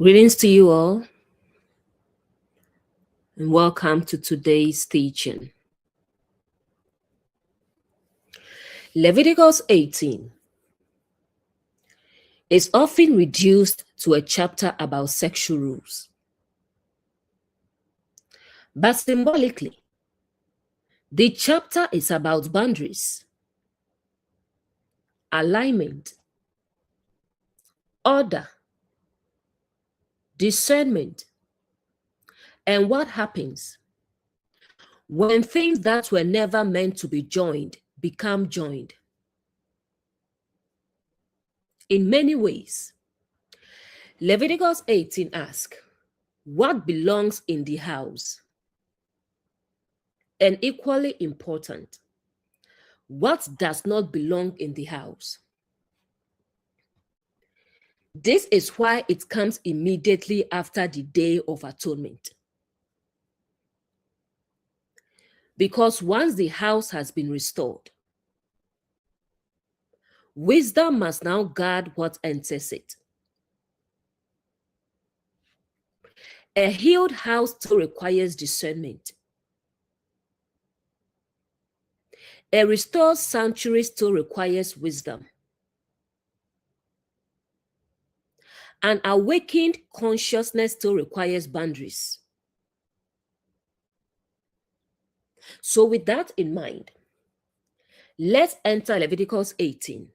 Greetings to you all, and welcome to today's teaching. Leviticus 18 is often reduced to a chapter about sexual rules. But symbolically, the chapter is about boundaries, alignment, order, discernment, and what happens when things that were never meant to be joined become joined. In many ways, Leviticus 18 asks, what belongs in the house? And equally important, what does not belong in the house? This is why it comes immediately after the Day of Atonement. Because once the house has been restored, wisdom must now guard what enters it. A healed house still requires discernment. A restored sanctuary still requires wisdom. An awakened consciousness still requires boundaries. So with that in mind, let's enter Leviticus 18.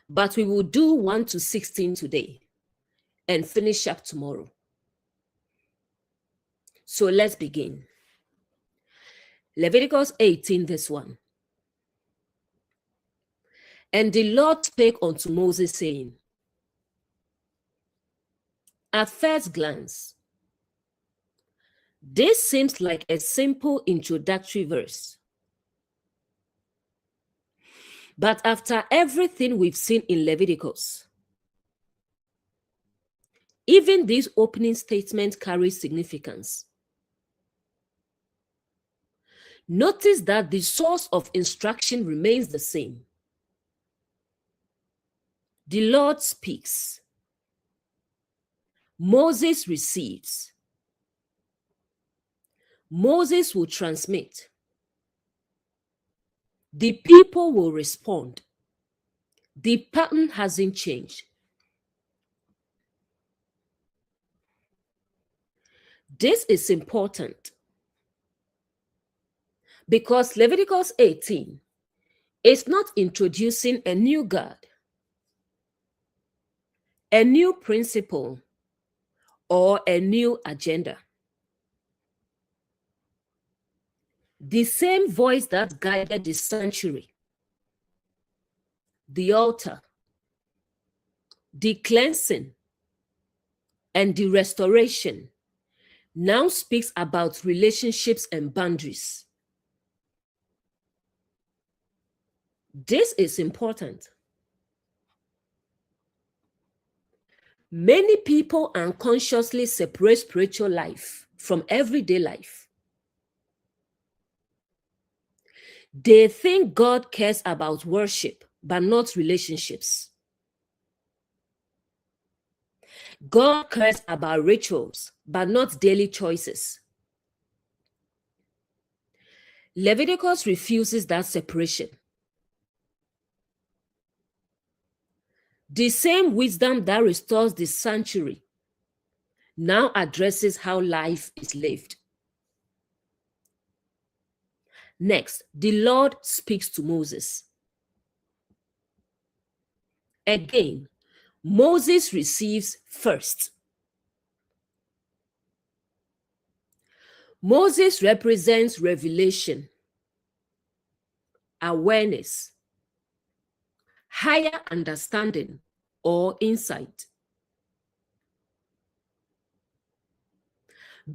But we will do 1 to 16 today and finish up tomorrow. So let's begin. Leviticus 18 verse 1. And the Lord spake unto Moses, saying, at first glance, this seems like a simple introductory verse. But after everything we've seen in Leviticus, even this opening statement carries significance. Notice that the source of instruction remains the same. The Lord speaks. Moses receives. Moses will transmit. The people will respond. The pattern hasn't changed. This is important because Leviticus 18 is not introducing a new God, a new principle, or a new agenda. The same voice that guided the sanctuary, the altar, the cleansing, and the restoration now speaks about relationships and boundaries. This is important. Many people unconsciously separate spiritual life from everyday life. They think God cares about worship, but not relationships. God cares about rituals, but not daily choices. Leviticus refuses that separation. The same wisdom that restores the sanctuary now addresses how life is lived. Next, the Lord speaks to Moses. Again, Moses receives first. Moses represents revelation, awareness, higher understanding, or insight.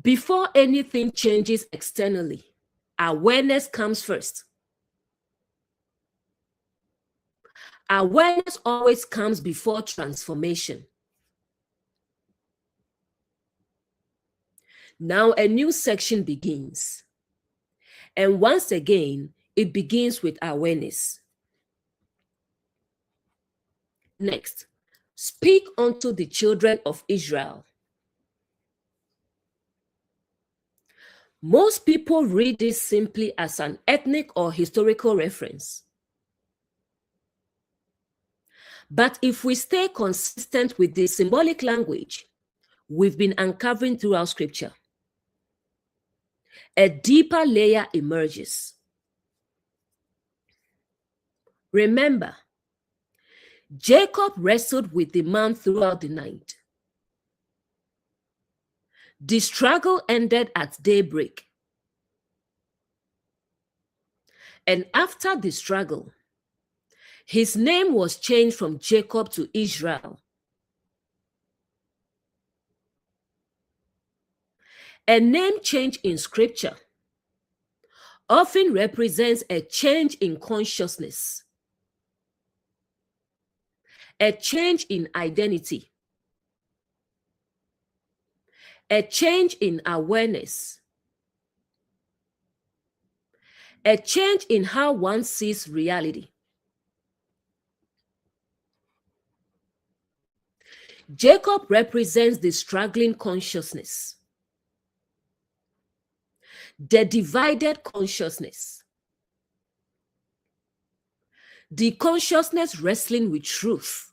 Before anything changes externally, awareness comes first. Awareness always comes before transformation. Now a new section begins. And once again, it begins with awareness. Next, Speak unto the children of Israel. Most people read this simply as an ethnic or historical reference. But if we stay consistent with the symbolic language we've been uncovering throughout Scripture, a deeper layer emerges. Remember, Jacob wrestled with the man throughout the night. The struggle ended at daybreak. And after the struggle, his name was changed from Jacob to Israel. A name change in Scripture often represents a change in consciousness, a change in identity, a change in awareness, a change in how one sees reality. Jacob represents the struggling consciousness, the divided consciousness, the consciousness wrestling with truth.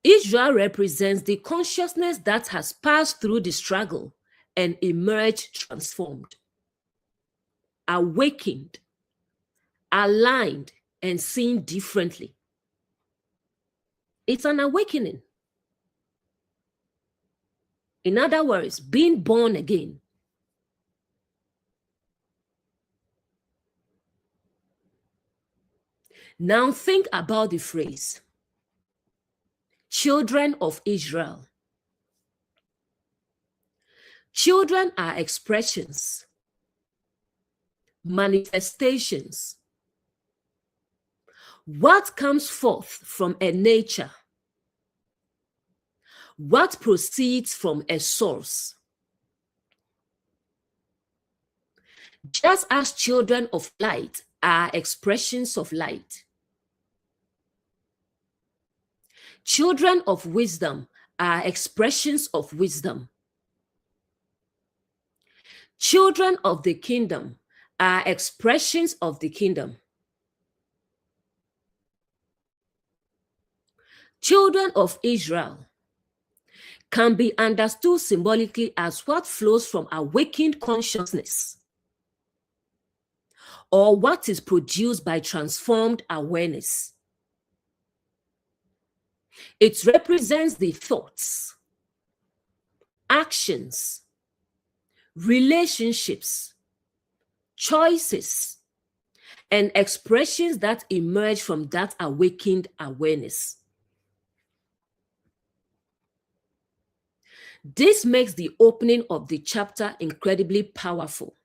Israel represents the consciousness that has passed through the struggle and emerged transformed, awakened, aligned, and seen differently. It's an awakening. In other words, being born again. Now think about the phrase, children of Israel. Children are expressions, manifestations. What comes forth from a nature? What proceeds from a source? Just as children of light are expressions of light, children of wisdom are expressions of wisdom. Children of the kingdom are expressions of the kingdom. Children of Israel can be understood symbolically as what flows from awakened consciousness or what is produced by transformed awareness. It represents the thoughts, actions, relationships, choices, and expressions that emerge from that awakened awareness. This makes the opening of the chapter incredibly powerful.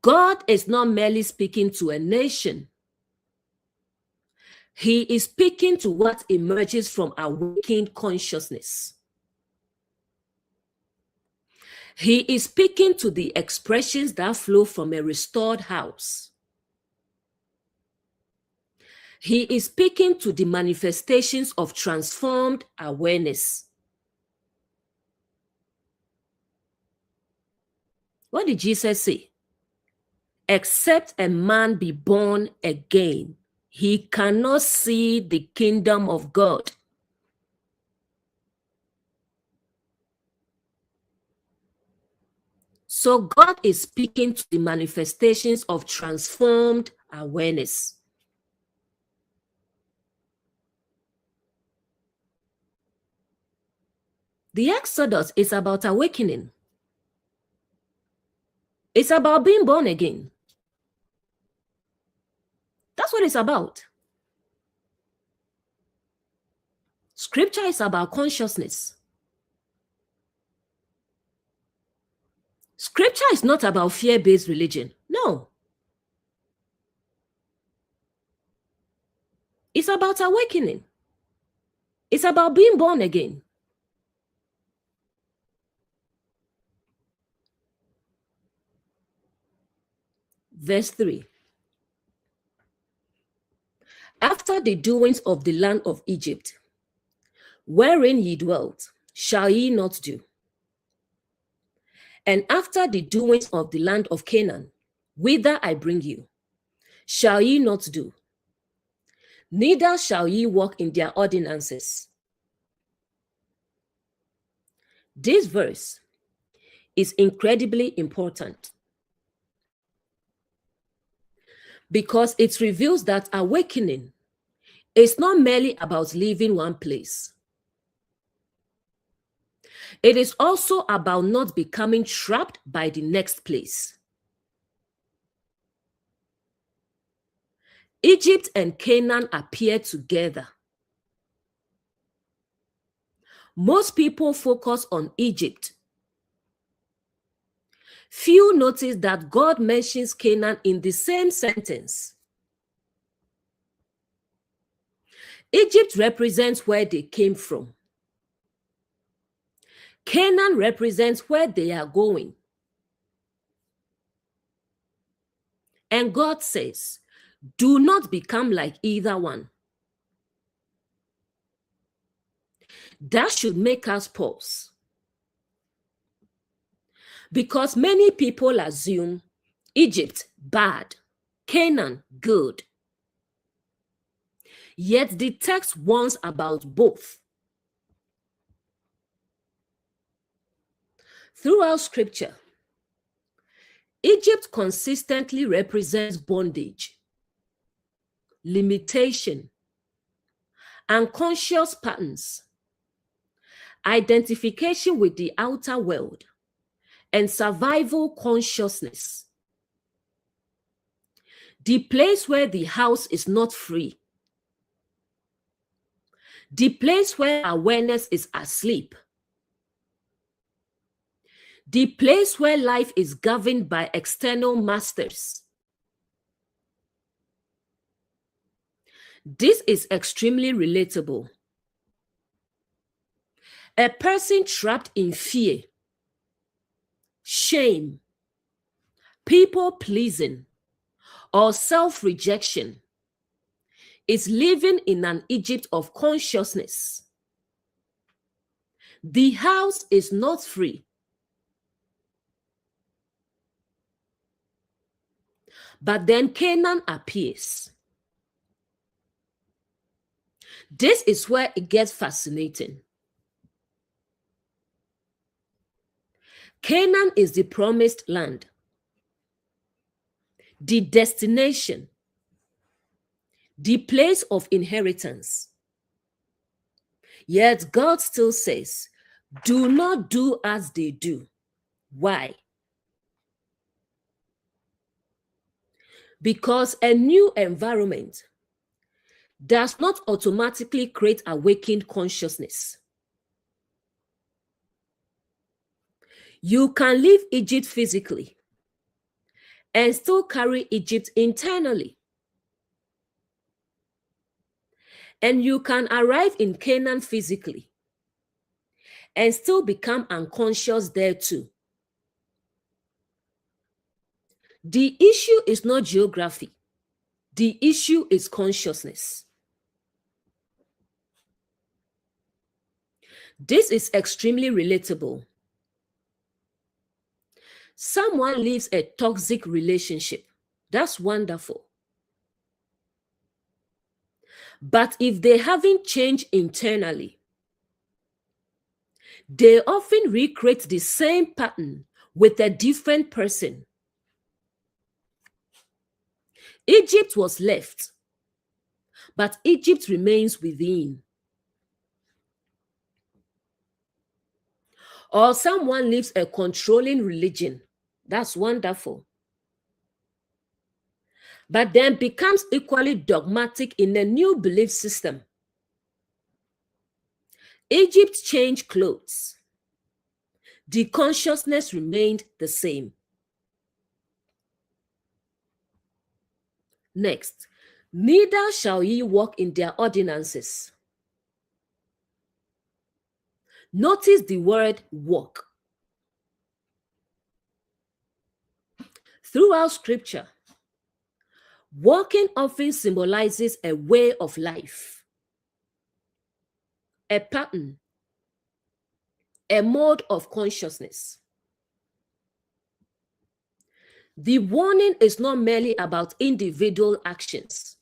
God is not merely speaking to a nation. He is speaking to what emerges from awakened consciousness. He is speaking to the expressions that flow from a restored house. He is speaking to the manifestations of transformed awareness. What did Jesus say? Except a man be born again, he cannot see the kingdom of God. So God is speaking to the manifestations of transformed awareness. The Exodus is about awakening. It's about being born again. That's what it's about. Scripture is about consciousness. Scripture is not about fear-based religion. No. It's about awakening. It's about being born again. Verse 3. After the doings of the land of Egypt, wherein ye dwelt, shall ye not do? And after the doings of the land of Canaan, whither I bring you, shall ye not do? Neither shall ye walk in their ordinances. This verse is incredibly important because it reveals that awakening is not merely about leaving one place. It is also about not becoming trapped by the next place. Egypt and Canaan appear together. Most people focus on Egypt. Few notice that God mentions Canaan in the same sentence. Egypt represents where they came from. Canaan represents where they are going. And God says, do not become like either one. That should make us pause. Because many people assume Egypt bad, Canaan good. Yet the text warns about both. Throughout scripture, Egypt consistently represents bondage, limitation, unconscious patterns, identification with the outer world, and survival consciousness. The place where the house is not free. The place where awareness is asleep. The place where life is governed by external masters. This is extremely relatable. A person trapped in fear, shame, people-pleasing, or self-rejection is living in an Egypt of consciousness. The house is not free. But then Canaan appears. This is where it gets fascinating. Canaan is the promised land, the destination, the place of inheritance. Yet God still says, do not do as they do. Why? Because a new environment does not automatically create awakened consciousness. You can leave Egypt physically and still carry Egypt internally. And you can arrive in Canaan physically and still become unconscious there too. The issue is not geography. The issue is consciousness. This is extremely relatable. Someone leaves a toxic relationship. That's wonderful. But if they haven't changed internally, they often recreate the same pattern with a different person. Egypt was left, but Egypt remains within. Or someone lives a controlling religion. That's wonderful. But then becomes equally dogmatic in a new belief system. Egypt changed clothes. The consciousness remained the same. Next, neither shall ye walk in their ordinances. Notice the word walk. Throughout scripture, Walking often symbolizes a way of life, a pattern, a mode of consciousness. The warning is not merely about individual actions.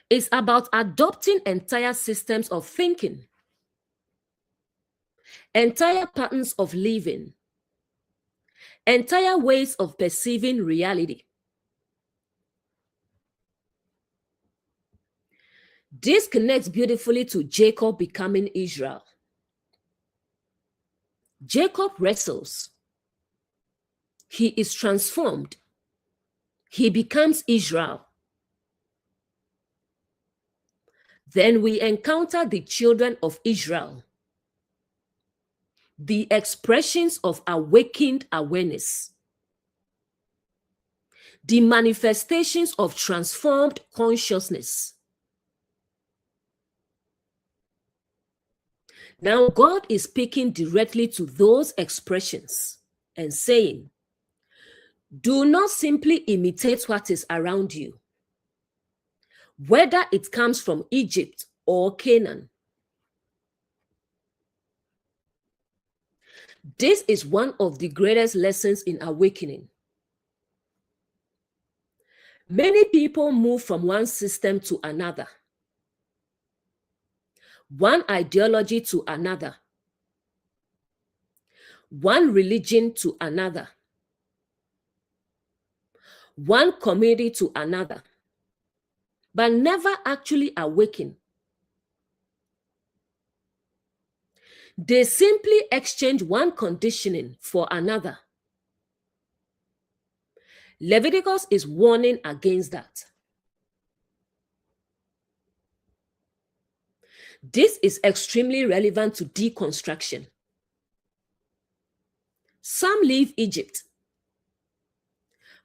It's about adopting entire systems of thinking, entire patterns of living, entire ways of perceiving reality. This connects beautifully to Jacob becoming Israel. Jacob wrestles. He is transformed. He becomes Israel. Then we encounter the children of Israel, the expressions of awakened awareness, the manifestations of transformed consciousness. Now, God is speaking directly to those expressions and saying, do not simply imitate what is around you, whether it comes from Egypt or Canaan. This is one of the greatest lessons in awakening. Many people move from one system to another, one ideology to another, one religion to another, one community to another, but never actually awaken. They simply exchange one conditioning for another. Leviticus is warning against that. This is extremely relevant to deconstruction. Some leave Egypt,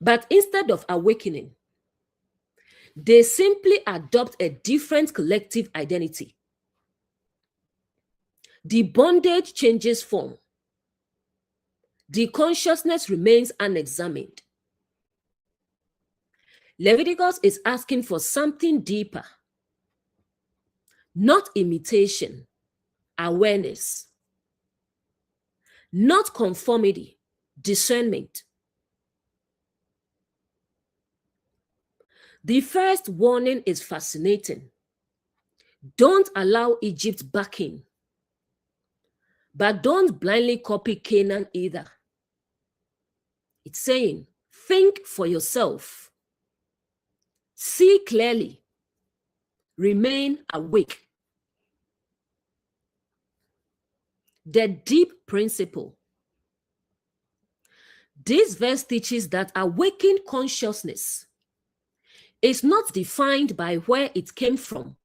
but instead of awakening, they simply adopt a different collective identity. The bondage changes form. The consciousness remains unexamined. Leviticus is asking for something deeper, not imitation, awareness, not conformity, discernment. The first warning is fascinating. Don't allow Egypt back in, but don't blindly copy Canaan either. It's saying, think for yourself, see clearly, remain awake. The deep principle. This verse teaches that awakened consciousness is not defined by where it came from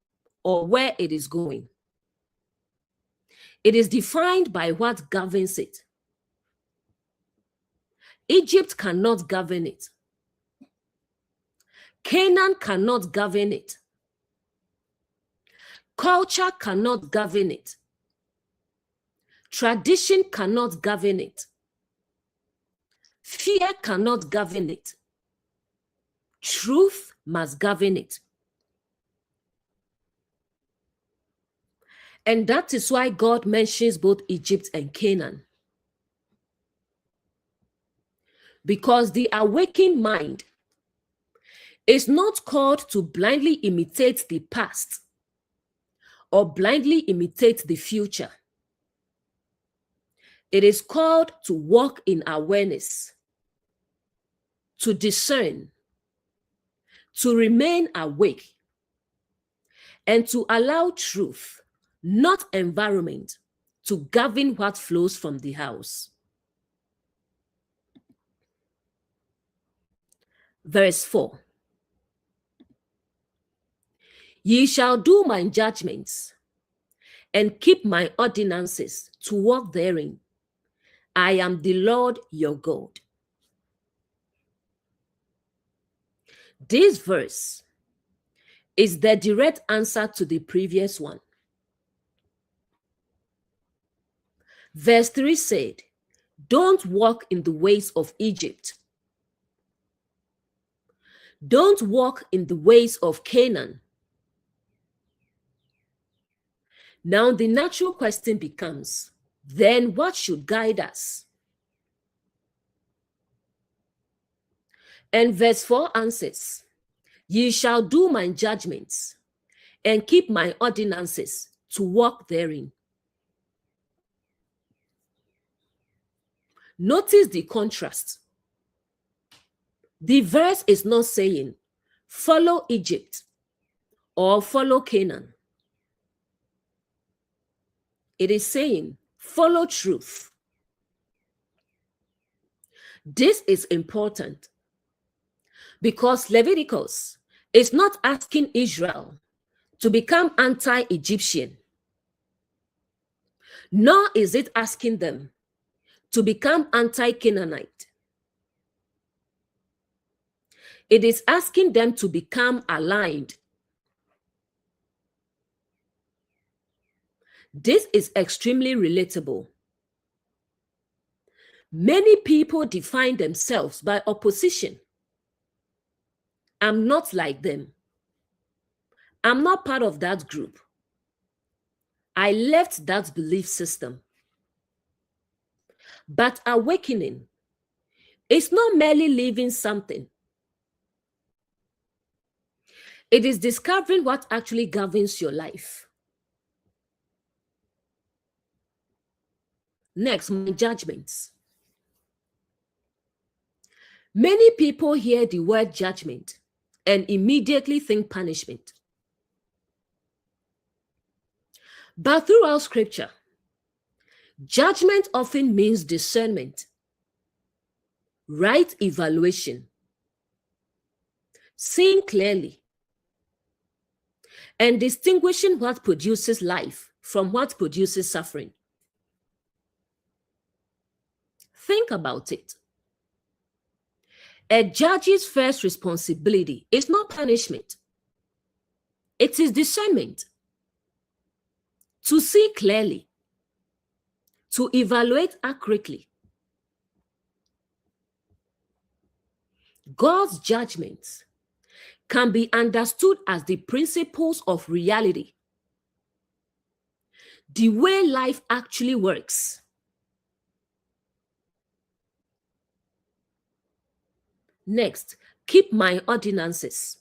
or where it is going. It is defined by what governs it. Egypt cannot govern it. Canaan cannot govern it. Culture cannot govern it. Tradition cannot govern it. Fear cannot govern it. Truth must govern it. And that is why God mentions both Egypt and Canaan. Because the awakened mind is not called to blindly imitate the past or blindly imitate the future. It is called to walk in awareness, to discern, to remain awake, and to allow truth, not environment, to govern what flows from the house. Verse 4. Ye shall do my judgments and keep my ordinances to walk therein. I am the Lord your God. This verse is the direct answer to the previous one. Verse 3 said, don't walk in the ways of Egypt. Don't walk in the ways of Canaan. Now the natural question becomes, then what should guide us? And verse 4 answers, ye shall do my judgments and keep my ordinances to walk therein. Notice the contrast. The verse is not saying, follow Egypt or follow Canaan. It is saying, follow truth. This is important because Leviticus is not asking Israel to become anti-Egyptian, nor is it asking them to become anti-Canaanite. It is asking them to become aligned. This is extremely relatable. Many people define themselves by opposition. I'm not like them. I'm not part of that group. I left that belief system. But awakening is not merely leaving something. It is discovering what actually governs your life. Next, my judgments. Many people hear the word judgment and immediately think punishment. But throughout scripture, judgment often means discernment, right evaluation, seeing clearly, and distinguishing what produces life from what produces suffering. Think about it. A judge's first responsibility is not punishment. It is discernment. To see clearly, to evaluate accurately. God's judgments can be understood as the principles of reality, the way life actually works. Next, keep my ordinances.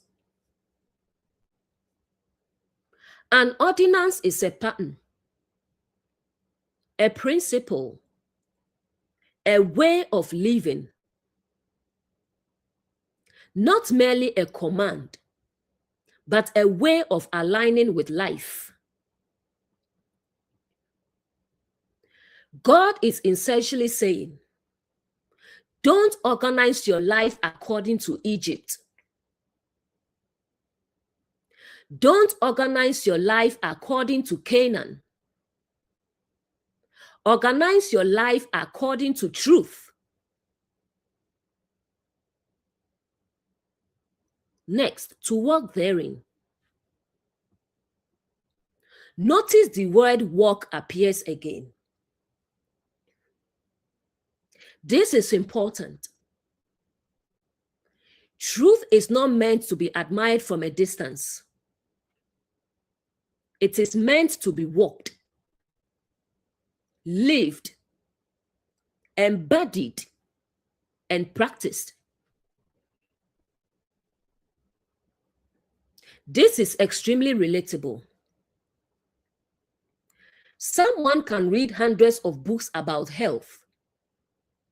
An ordinance is a pattern, a principle, a way of living, not merely a command, but a way of aligning with life. God is essentially saying, don't organize your life according to Egypt. Don't organize your life according to Canaan. Organize your life according to truth. Next, to walk therein. Notice the word walk appears again. This is important. Truth is not meant to be admired from a distance. It is meant to be walked, lived, embodied, and practiced. This is extremely relatable. Someone can read hundreds of books about health,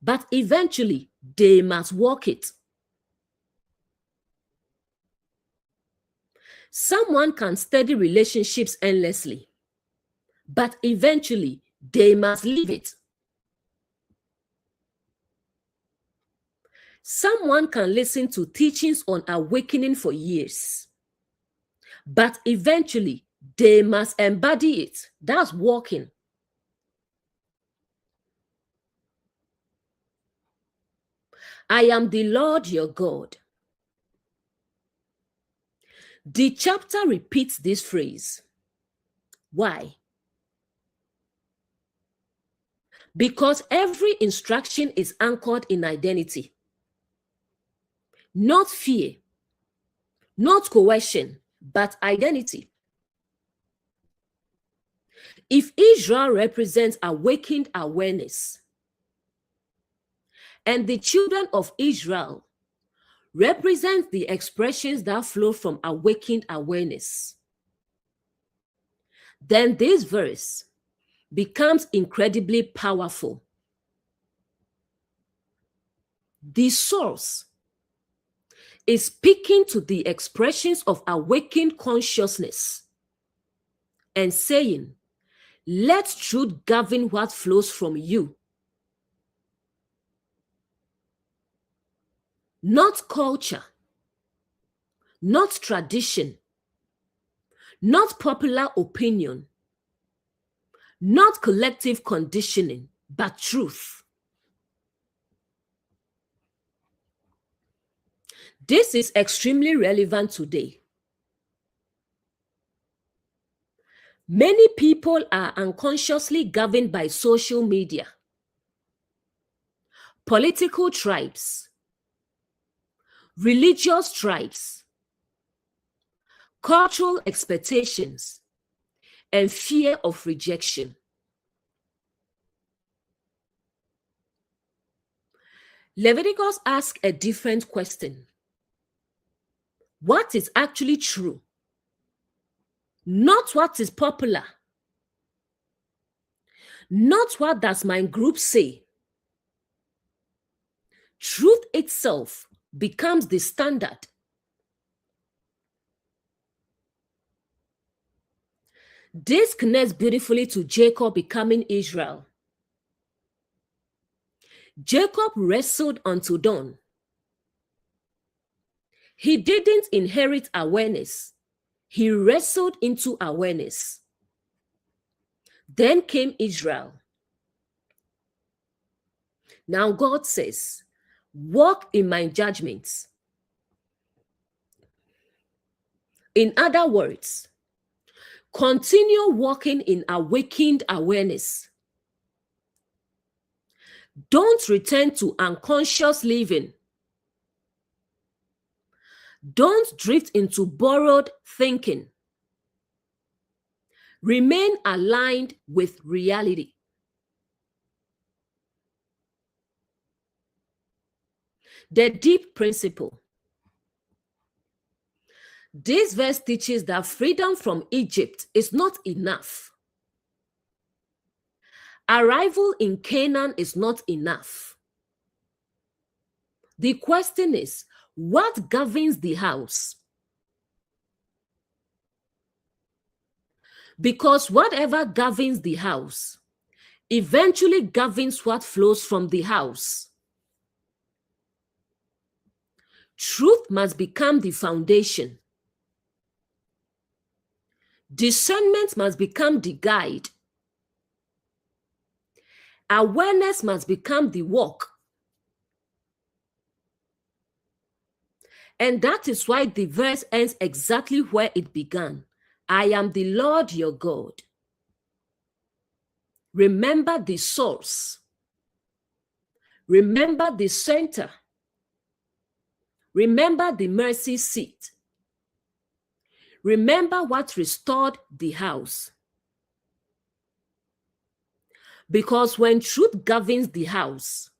but eventually they must walk it. Someone can study relationships endlessly, but eventually they must live it. Someone can listen to teachings on awakening for years, but eventually they must embody it. That's walking. I am the Lord your God. The chapter repeats this phrase. Why? Because every instruction is anchored in identity, not fear, not coercion, but identity. If Israel represents awakened awareness, and the children of Israel represent the expressions that flow from awakened awareness, then this verse becomes incredibly powerful. The source is speaking to the expressions of awakened consciousness and saying, let truth govern what flows from you. Not culture, not tradition, not popular opinion, not collective conditioning, but truth. This is extremely relevant today. Many people are unconsciously governed by social media, political tribes, religious tribes, cultural expectations, and fear of rejection. Leviticus asks a different question. What is actually true? Not what is popular. Not what does my group say. Truth itself becomes the standard. This connects beautifully to Jacob becoming Israel. Jacob wrestled until dawn. He didn't inherit awareness. He wrestled into awareness. Then came Israel. Now God says, walk in my judgments. In other words, continue walking in awakened awareness. Don't return to unconscious living. Don't drift into borrowed thinking. Remain aligned with reality. The deep principle. This verse teaches that freedom from Egypt is not enough. Arrival in Canaan is not enough. The question is, what governs the house? Because whatever governs the house eventually governs what flows from the house. Truth must become the foundation. Discernment must become the guide. Awareness must become the walk. And that is why the verse ends exactly where it began. I am the Lord your God. Remember the source. Remember the center. Remember the mercy seat. Remember what restored the house. Because when truth governs the house,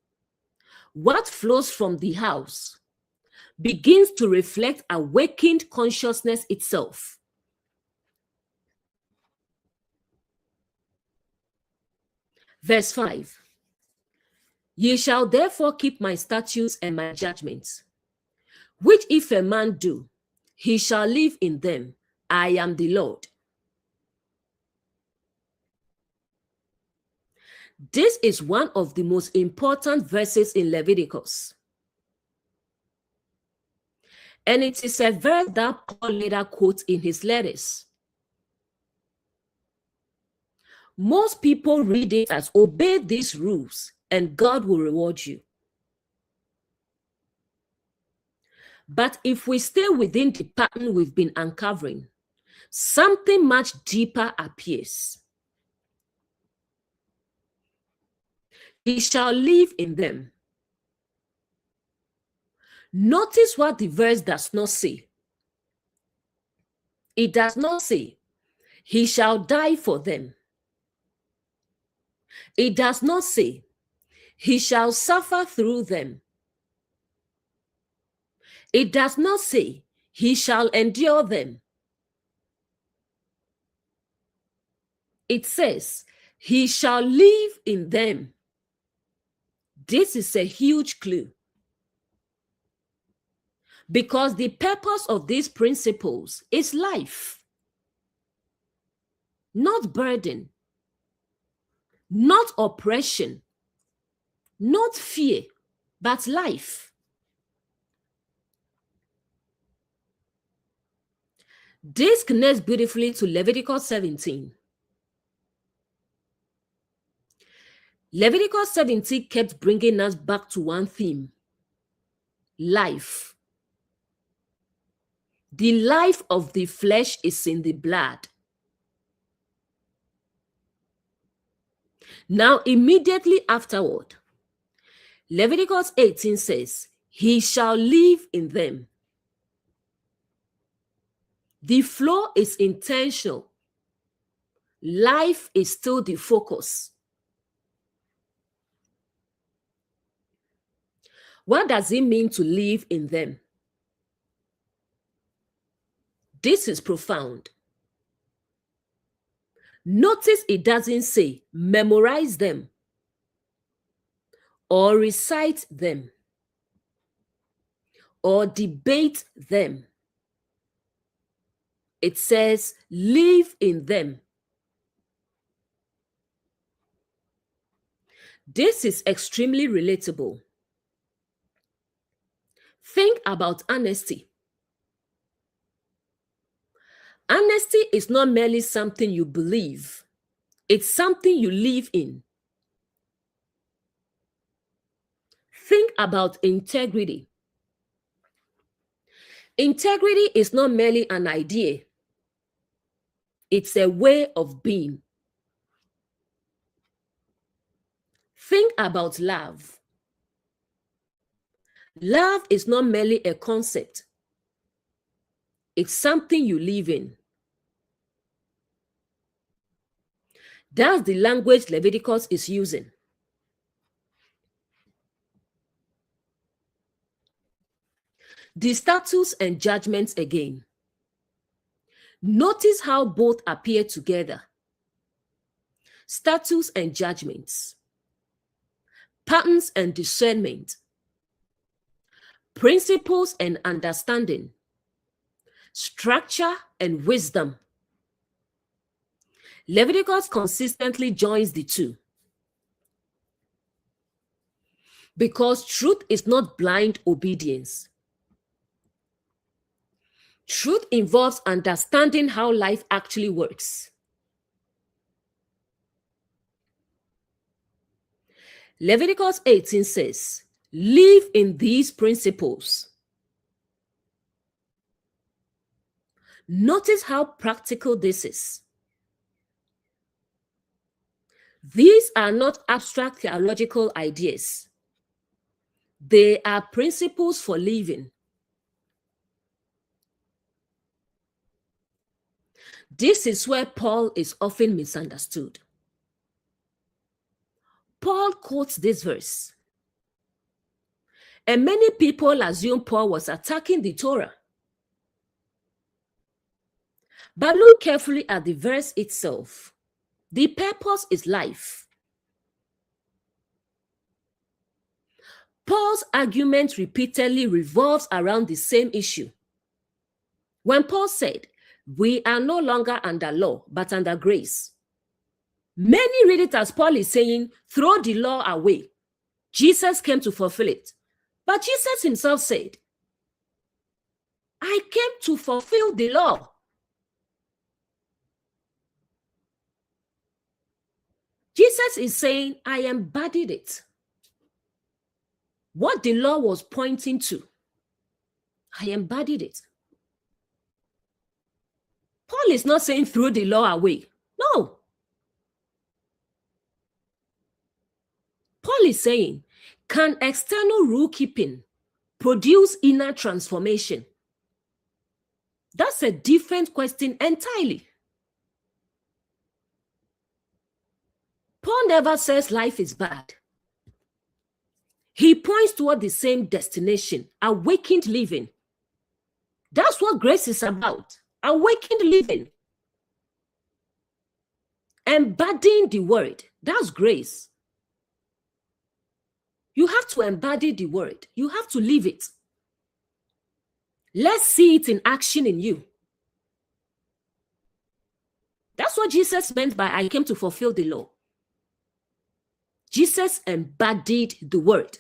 what flows from the house begins to reflect awakened consciousness itself. Verse 5. Ye shall therefore keep my statutes and my judgments, which if a man do, he shall live in them. I am the Lord. This is one of the most important verses in Leviticus. And it is a verse that Paul later quotes in his letters. Most people read it as obey these rules and God will reward you. But if we stay within the pattern we've been uncovering, something much deeper appears. He shall live in them. Notice what the verse does not say. It does not say, he shall die for them. It does not say, he shall suffer through them. It does not say, he shall endure them. It says, he shall live in them. This is a huge clue. Because the purpose of these principles is life, not burden, not oppression, not fear, but life. This connects beautifully to Leviticus 17. Leviticus 17 kept bringing us back to one theme: life. The life of the flesh is in the blood. Now, immediately afterward, Leviticus 18 says, he shall live in them. The flow is intentional. Life is still the focus. What does it mean to live in them? This is profound. Notice it doesn't say memorize them or recite them or debate them. It says live in them. This is extremely relatable. Think about honesty. Honesty is not merely something you believe, it's something you live in. Think about integrity. Integrity is not merely an idea, it's a way of being. Think about love. Love is not merely a concept, it's something you live in. That's the language Leviticus is using. The statutes and judgments again. Notice how both appear together. Statutes and judgments. Patterns and discernment. Principles and understanding. Structure and wisdom. Leviticus consistently joins the two. Because truth is not blind obedience. Truth involves understanding how life actually works. Leviticus 18 says, live in these principles. Notice how practical this is. These are not abstract theological ideas. They are principles for living. This is where Paul is often misunderstood. Paul quotes this verse, and many people assume Paul was attacking the Torah. But look carefully at the verse itself. The purpose is life. Paul's argument repeatedly revolves around the same issue. When Paul said, we are no longer under law, but under grace, many read it as Paul is saying, throw the law away. Jesus came to fulfill it. But Jesus himself said, I came to fulfill the law. Jesus is saying, I embodied it. What the law was pointing to, I embodied it. Paul is not saying throw the law away. No. Paul is saying, can external rule keeping produce inner transformation? That's a different question entirely. Paul never says life is bad. He points toward the same destination, awakened living. That's what grace is about, awakened living. Embodying the word, that's grace. You have to embody the word. You have to live it. Let's see it in action in you. That's what Jesus meant by I came to fulfill the law. Jesus embodied the word.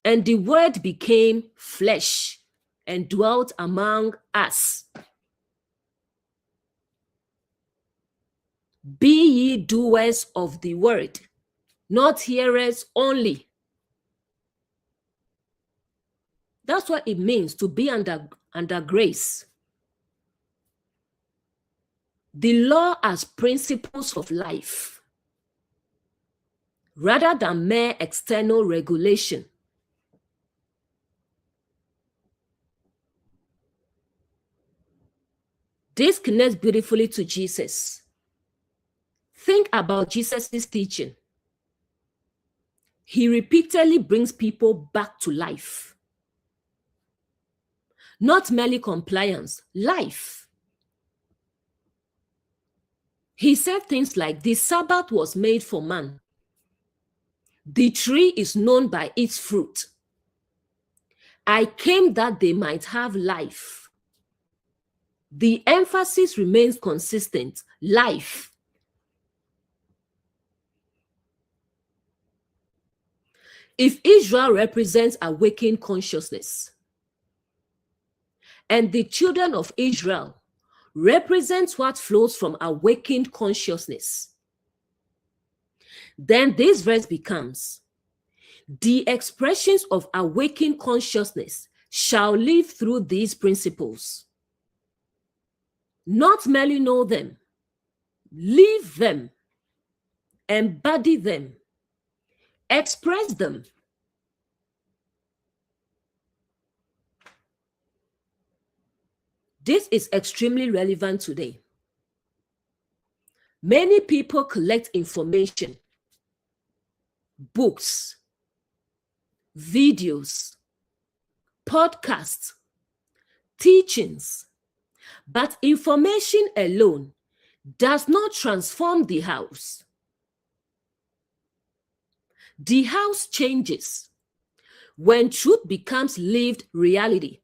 And the word became flesh and dwelt among us. Be ye doers of the word, not hearers only. That's what it means to be under grace. The law as principles of life, rather than mere external regulation. This connects beautifully to Jesus. Think about Jesus' teaching. He repeatedly brings people back to life. Not merely compliance, life. He said things like, the Sabbath was made for man. The tree is known by its fruit. I came that they might have life. The emphasis remains consistent, life. If Israel represents awakened consciousness, and the children of Israel represents what flows from awakened consciousness, then this verse becomes, the expressions of awakened consciousness shall live through these principles. Not merely know them, live them, embody them, express them. This is extremely relevant today. Many people collect information, books, videos, podcasts, teachings, but information alone does not transform the house. The house changes when truth becomes lived reality.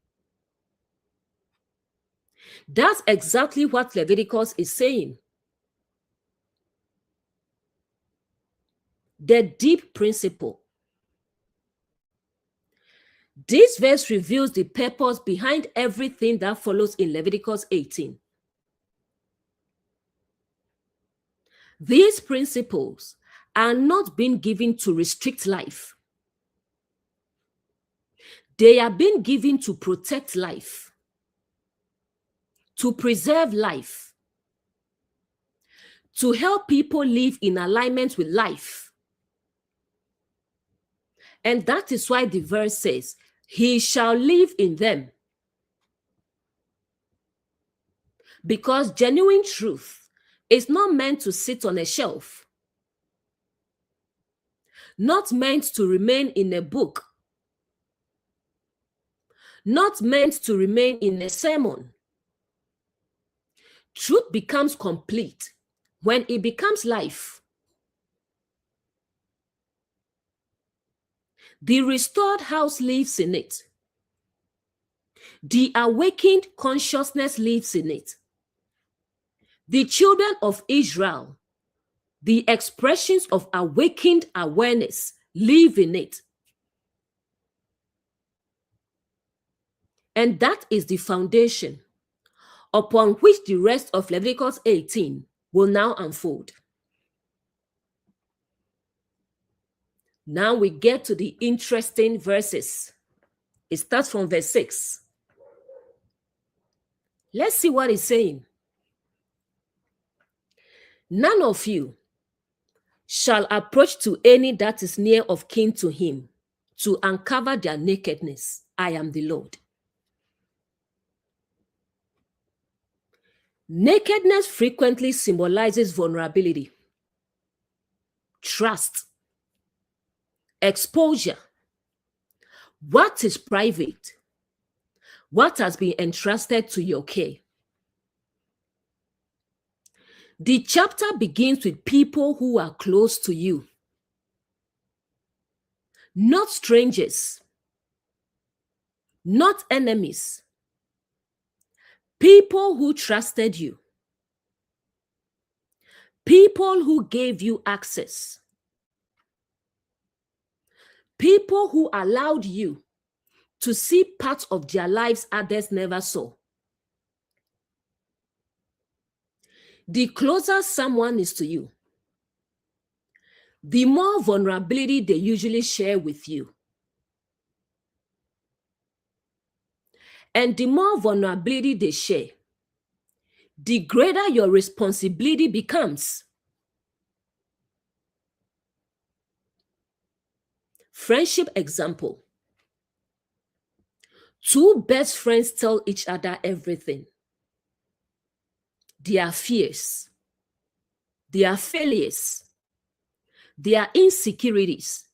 That's exactly what Leviticus is saying. The deep principle. This verse reveals the purpose behind everything that follows in Leviticus 18. These principles are not being given to restrict life. They are being given to protect life, to preserve life, to help people live in alignment with life. And that is why the verse says, he shall live in them. Because genuine truth is not meant to sit on a shelf, not meant to remain in a book, not meant to remain in a sermon. Truth becomes complete when it becomes life. The restored house lives in it. The awakened consciousness lives in it. The children of Israel, the expressions of awakened awareness, live in it. And that is the foundation upon which the rest of Leviticus 18 will now unfold. Now we get to the interesting verses. It starts from verse 6. Let's see what it's saying. None of you shall approach to any that is near of kin to him to uncover their nakedness. I am the Lord. Nakedness frequently symbolizes vulnerability, trust, exposure. What is private? What has been entrusted to your care? The chapter begins with people who are close to you, not strangers, not enemies, people who trusted you, people who gave you access, people who allowed you to see parts of their lives others never saw. The closer someone is to you, the more vulnerability they usually share with you. And the more vulnerability they share, the greater your responsibility becomes. Friendship example. Two best friends tell each other everything. Their fears, their failures, their insecurities,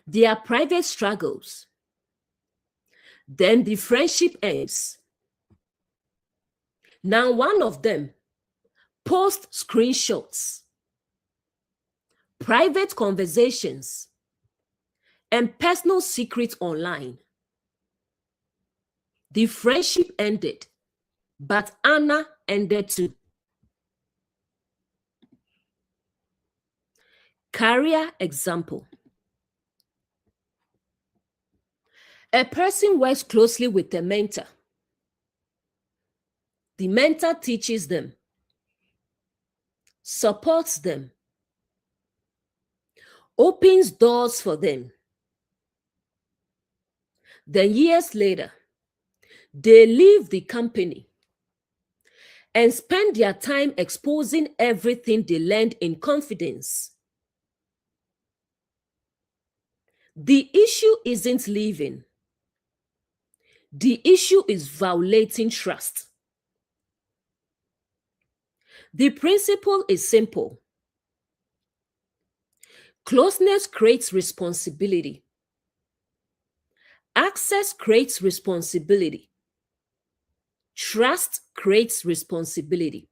their private struggles. Then the friendship ends. Now one of them posts screenshots, private conversations, and personal secrets online. The friendship ended, but Anna ended too. Career example. A person works closely with a mentor. The mentor teaches them, supports them, opens doors for them. Then years later, they leave the company and spend their time exposing everything they learned in confidence. The issue isn't leaving. The issue is violating trust. The principle is simple. Closeness creates responsibility. Access creates responsibility. Trust creates responsibility.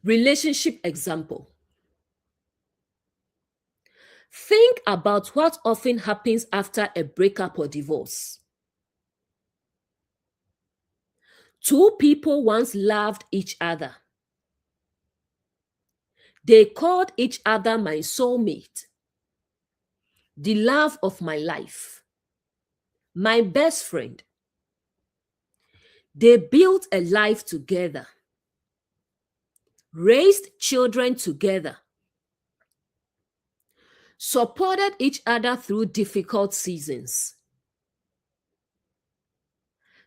Relationship example. Think about what often happens after a breakup or divorce. Two people once loved each other. They called each other my soulmate, the love of my life, my best friend. They built a life together, raised children together, supported each other through difficult seasons,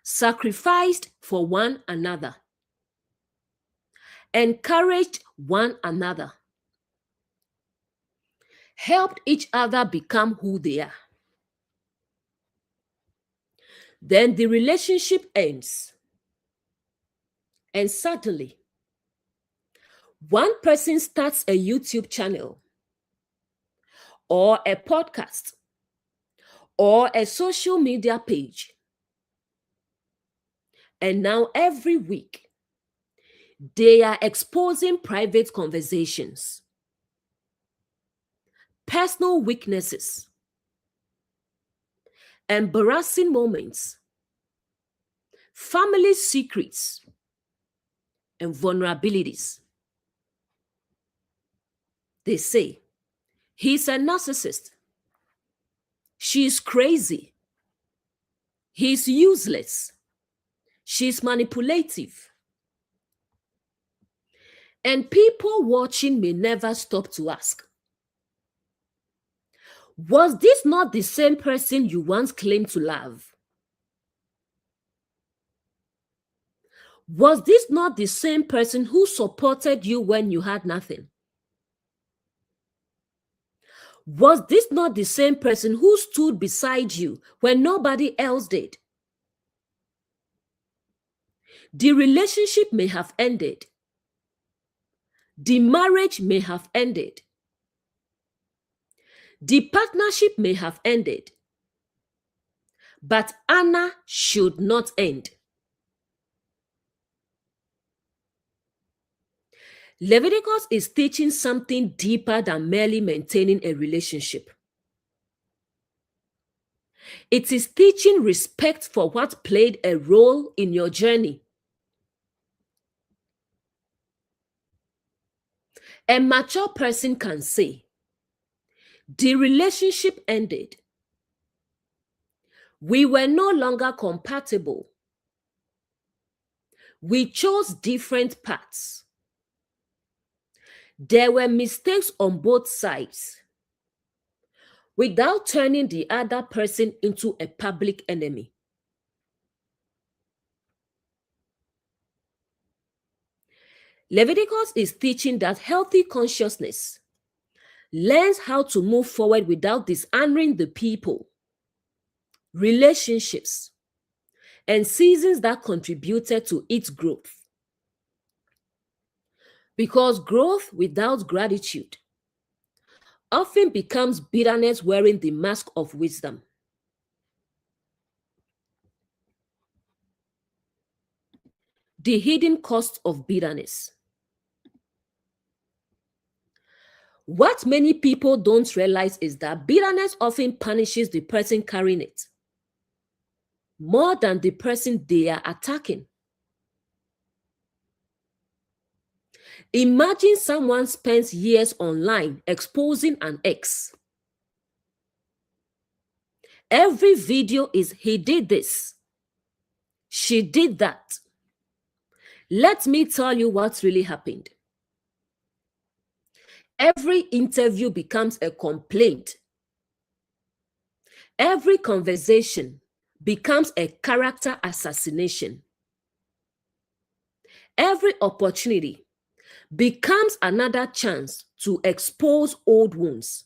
sacrificed for one another, encouraged one another, helped each other become who they are. Then the relationship ends. And suddenly, one person starts a YouTube channel or a podcast or a social media page. And now every week, they are exposing private conversations, personal weaknesses, embarrassing moments, family secrets, and vulnerabilities. They say, he's a narcissist. She's crazy. He's useless. She's manipulative. And people watching may never stop to ask, was this not the same person you once claimed to love? Was this not the same person who supported you when you had nothing? Was this not the same person who stood beside you when nobody else did? The relationship may have ended. The marriage may have ended. The partnership may have ended. But honor should not end. Leviticus is teaching something deeper than merely maintaining a relationship. It is teaching respect for what played a role in your journey. A mature person can say, the relationship ended. We were no longer compatible. We chose different paths. There were mistakes on both sides, without turning the other person into a public enemy. Leviticus is teaching that healthy consciousness learns how to move forward without dishonoring the people, relationships, and seasons that contributed to its growth. Because growth without gratitude often becomes bitterness wearing the mask of wisdom. The hidden cost of bitterness. What many people don't realize is that bitterness often punishes the person carrying it more than the person they are attacking. Imagine someone spends years online exposing an ex. Every video is, he did this, she did that. Let me tell you what really happened. Every interview becomes a complaint. Every conversation becomes a character assassination. Every opportunity becomes another chance to expose old wounds.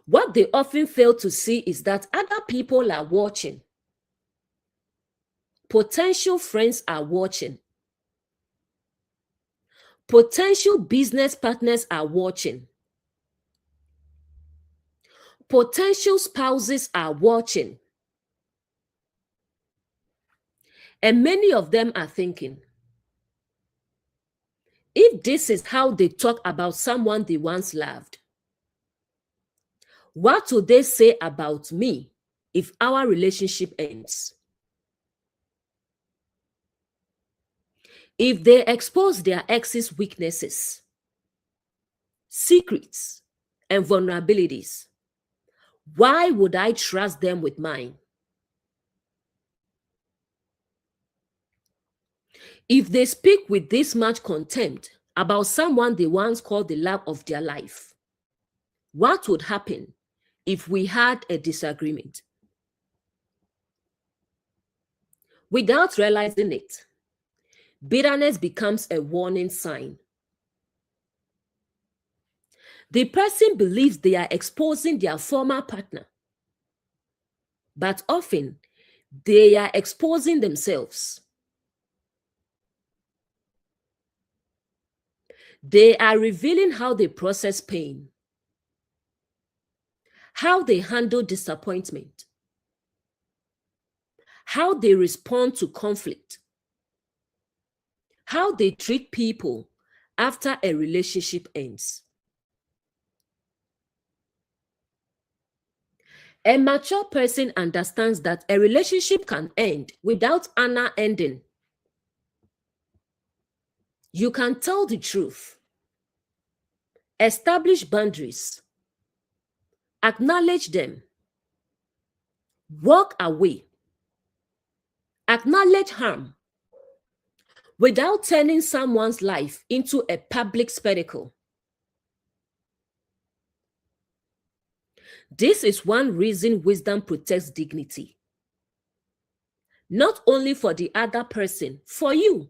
What they often fail to see is that other people are watching. Potential friends are watching. Potential business partners are watching. Potential spouses are watching. And many of them are thinking, if this is how they talk about someone they once loved, what will they say about me if our relationship ends? If they expose their ex's weaknesses, secrets, and vulnerabilities, why would I trust them with mine? If they speak with this much contempt about someone they once called the love of their life, what would happen if we had a disagreement? Without realizing it, bitterness becomes a warning sign. The person believes they are exposing their former partner, but often they are exposing themselves. They are revealing how they process pain, how they handle disappointment, how they respond to conflict, how they treat people after a relationship ends. A mature person understands that a relationship can end without honor ending. You can tell the truth, establish boundaries, acknowledge them, walk away, acknowledge harm, without turning someone's life into a public spectacle. This is one reason wisdom protects dignity. Not only for the other person, for you.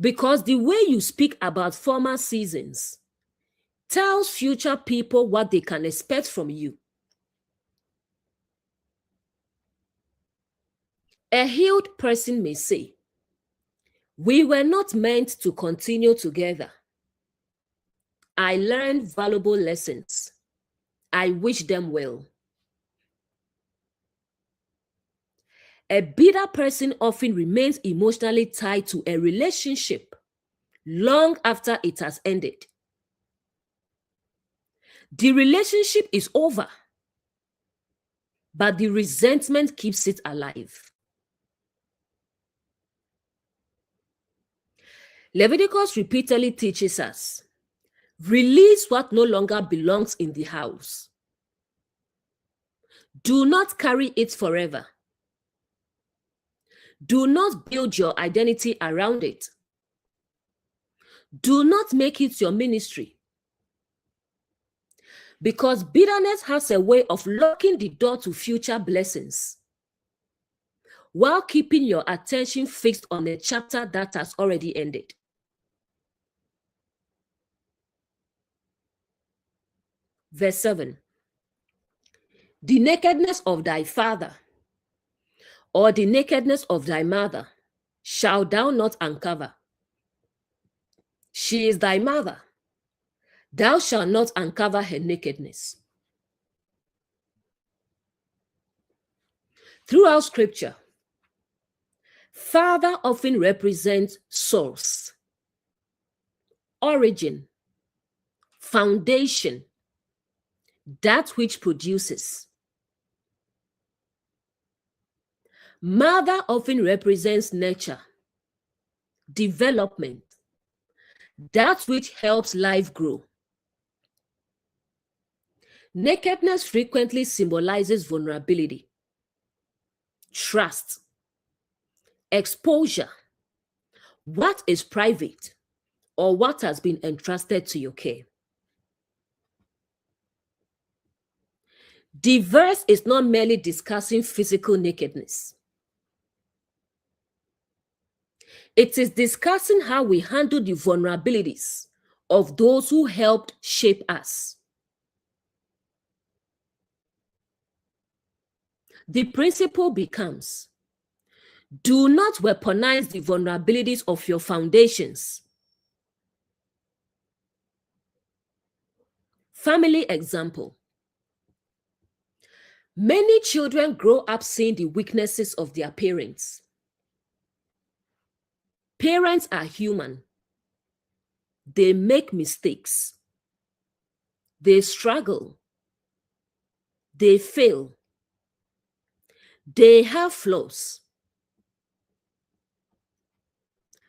Because the way you speak about former seasons tells future people what they can expect from you. A healed person may say, "We were not meant to continue together. I learned valuable lessons. I wish them well." A bitter person often remains emotionally tied to a relationship long after it has ended. The relationship is over, but the resentment keeps it alive. Leviticus repeatedly teaches us, release what no longer belongs in the house. Do not carry it forever. Do not build your identity around it. Do not make it your ministry. Because bitterness has a way of locking the door to future blessings, while keeping your attention fixed on a chapter that has already ended. Verse 7. The nakedness of thy father, or the nakedness of thy mother, shalt thou not uncover. She is thy mother. Thou shalt not uncover her nakedness. Throughout scripture, father often represents source, origin, foundation, that which produces. Mother often represents nature, development, that which helps life grow. Nakedness frequently symbolizes vulnerability, trust, exposure, what is private, or what has been entrusted to your care. The verse is not merely discussing physical nakedness. It is discussing how we handle the vulnerabilities of those who helped shape us. The principle becomes, do not weaponize the vulnerabilities of your foundations. Family example. Many children grow up seeing the weaknesses of their parents. Parents are human. They make mistakes. They struggle. They fail. They have flaws.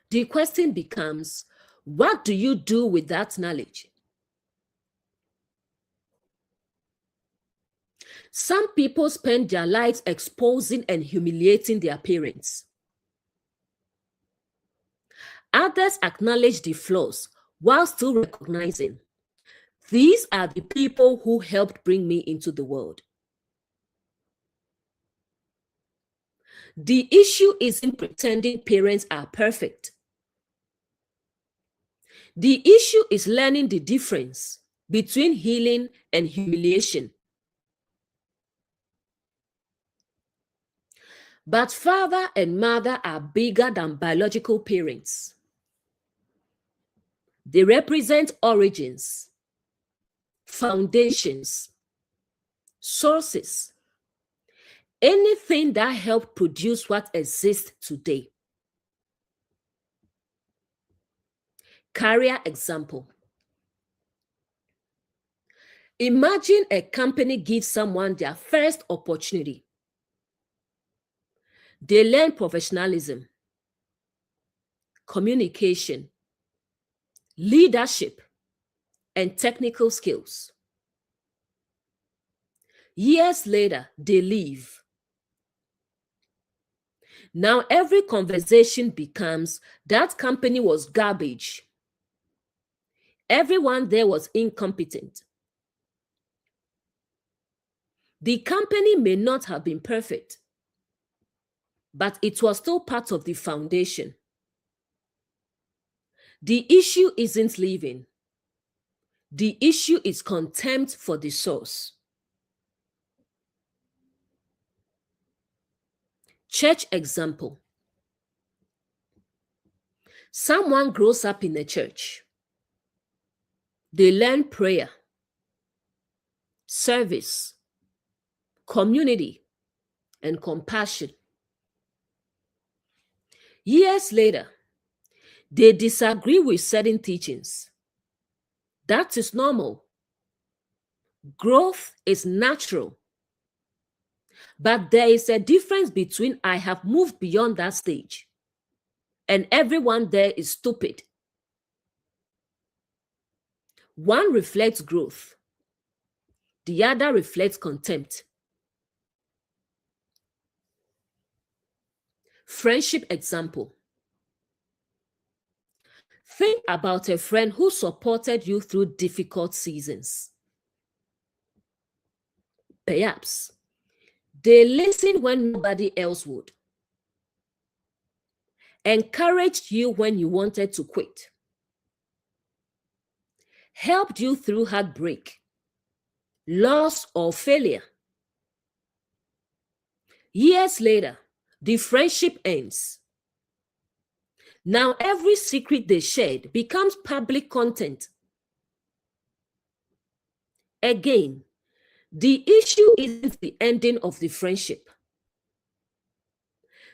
The question becomes, what do you do with that knowledge? Some people spend their lives exposing and humiliating their parents. Others acknowledge the flaws while still recognizing, these are the people who helped bring me into the world. The issue isn't pretending parents are perfect. The issue is learning the difference between healing and humiliation. But father and mother are bigger than biological parents. They represent origins, foundations, sources, anything that helped produce what exists today. Career example. Imagine a company gives someone their first opportunity. They learn professionalism, communication, leadership, and technical skills. Years later, they leave. Now every conversation becomes, that company was garbage. Everyone there was incompetent. The company may not have been perfect, but it was still part of the foundation. The issue isn't leaving. The issue is contempt for the source. Church example. Someone grows up in a church. They learn prayer, service, community, and compassion. Years later, they disagree with certain teachings. That is normal. Growth is natural. But there is a difference between I have moved beyond that stage and everyone there is stupid. One reflects growth. The other reflects contempt. Friendship example. Think about a friend who supported you through difficult seasons. Perhaps they listened when nobody else would, encouraged you when you wanted to quit, helped you through heartbreak, loss, or failure. Years later, the friendship ends. Now every secret they shared becomes public content. Again, the issue isn't the ending of the friendship.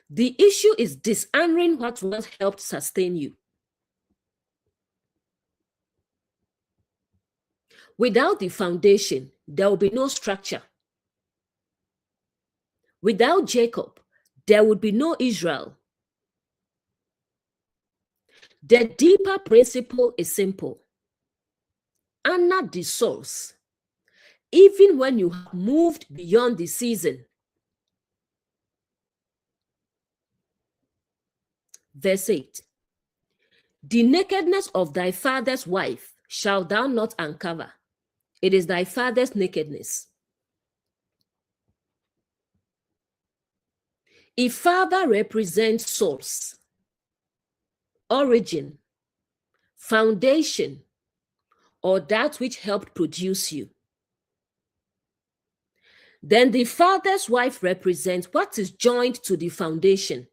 The issue is dishonoring what once helped sustain you. Without the foundation, there will be no structure. Without Jacob, there would be no Israel. The deeper principle is simple. Honor the source, even when you have moved beyond the season. Verse 8. The nakedness of thy father's wife shalt thou not uncover. It is thy father's nakedness. If father represents source, origin, foundation, or that which helped produce you, then the father's wife represents what is joined to the foundation,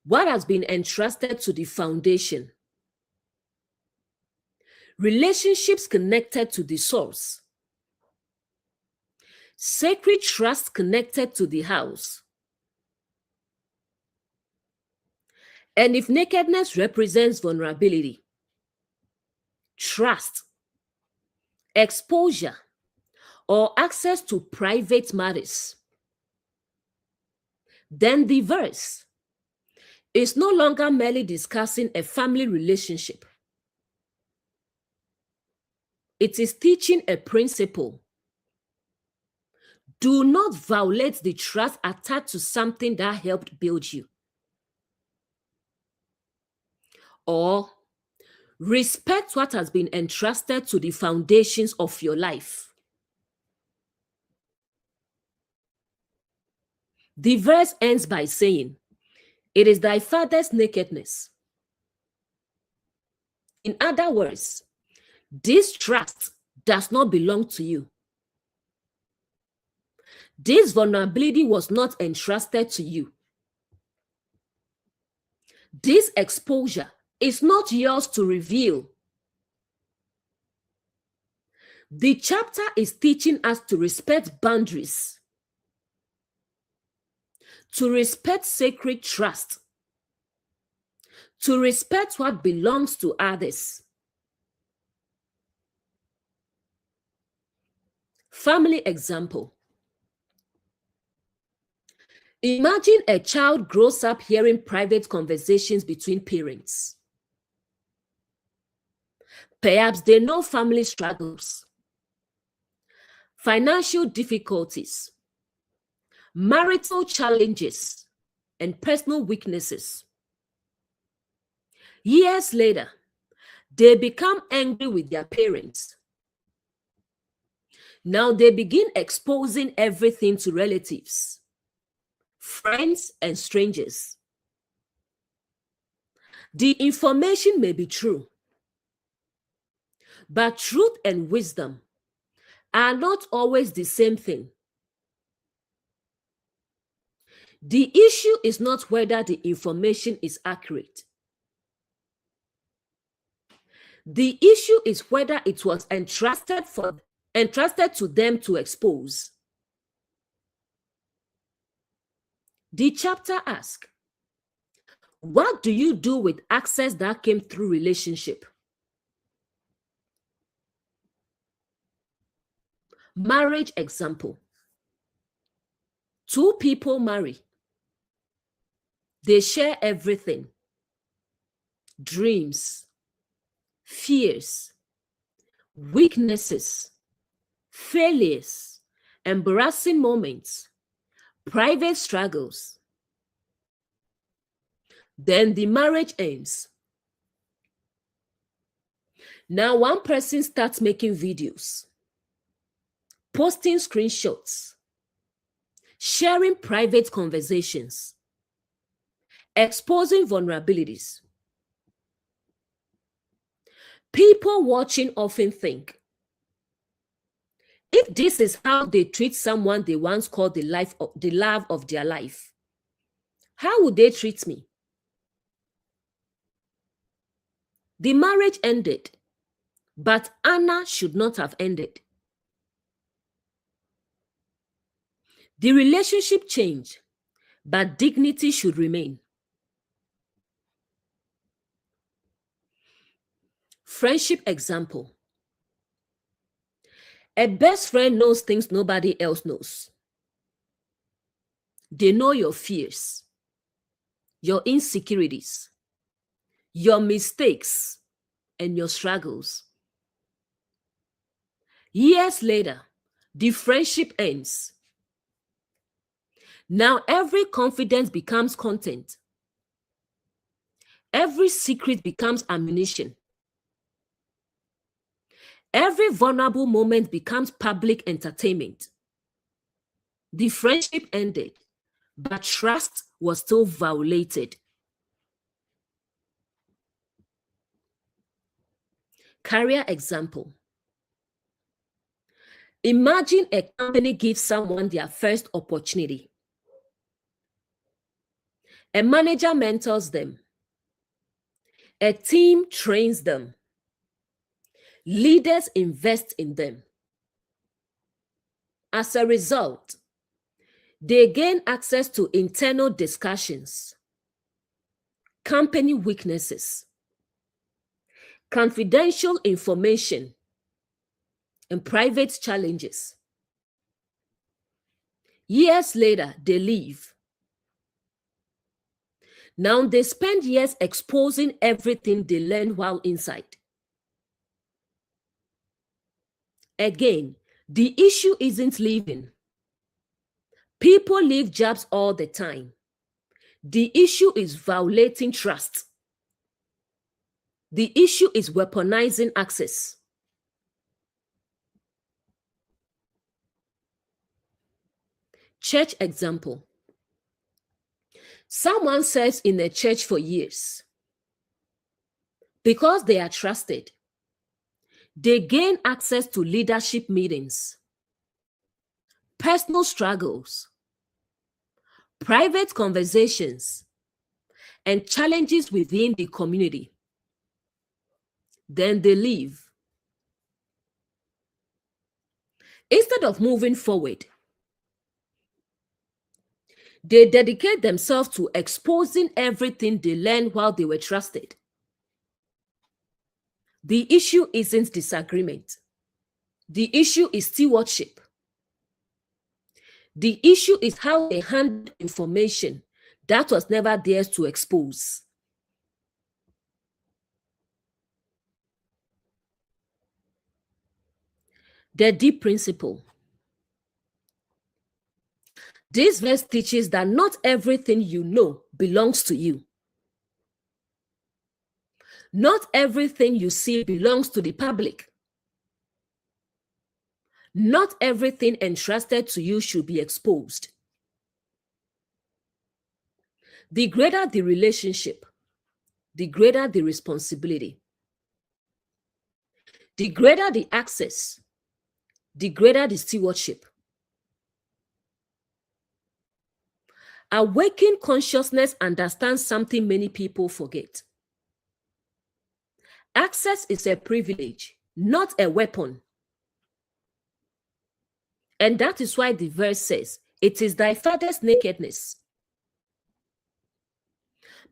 what has been entrusted to the foundation, relationships connected to the source, sacred trust connected to the house. And if nakedness represents vulnerability, trust, exposure, or access to private matters, then the verse is no longer merely discussing a family relationship. It is teaching a principle. Do not violate the trust attached to something that helped build you. Or respect what has been entrusted to the foundations of your life. The verse ends by saying, it is thy father's nakedness. In other words, this trust does not belong to you. This vulnerability was not entrusted to you. This exposure is not yours to reveal. The chapter is teaching us to respect boundaries, to respect sacred trust, to respect what belongs to others. Family example. Imagine a child grows up hearing private conversations between parents. Perhaps they know family struggles, financial difficulties, marital challenges, and personal weaknesses. Years later, they become angry with their parents. Now they begin exposing everything to relatives, friends, and strangers. The information may be true, but truth and wisdom are not always the same thing. The issue is not whether the information is accurate. The issue is whether it was entrusted to them to expose. The chapter asks, what do you do with access that came through relationship? Marriage example. Two people marry. They share everything. Dreams, fears, weaknesses, failures, embarrassing moments, private struggles. Then the marriage ends. Now one person starts making videos, posting screenshots, sharing private conversations, exposing vulnerabilities. People watching often think, if this is how they treat someone they once called the love of their life, how would they treat me? The marriage ended, but Anna should not have ended. The relationship changed, but dignity should remain. Friendship example. A best friend knows things nobody else knows. They know your fears, your insecurities, your mistakes, and your struggles. Years later, the friendship ends. Now every confidence becomes content. Every secret becomes ammunition. Every vulnerable moment becomes public entertainment. The friendship ended, but trust was still violated. Career example. Imagine a company gives someone their first opportunity. A manager mentors them. A team trains them. Leaders invest in them. As a result, they gain access to internal discussions, company weaknesses, confidential information, and private challenges. Years later, they leave. Now they spend years exposing everything they learned while inside. Again, the issue isn't leaving. People leave jobs all the time. The issue is violating trust. The issue is weaponizing access. Church example. Someone serves in a church for years. Because they are trusted, they gain access to leadership meetings, personal struggles, private conversations, and challenges within the community. Then they leave. Instead of moving forward, they dedicate themselves to exposing everything they learned while they were trusted. The issue isn't disagreement. The issue is stewardship. The issue is how they handle information that was never theirs to expose. The deep principle. This verse teaches that not everything you know belongs to you. Not everything you see belongs to the public. Not everything entrusted to you should be exposed. The greater the relationship, the greater the responsibility. The greater the access, the greater the stewardship. Awakened consciousness understands something many people forget. Access is a privilege, not a weapon. And that is why the verse says, "It is thy father's nakedness."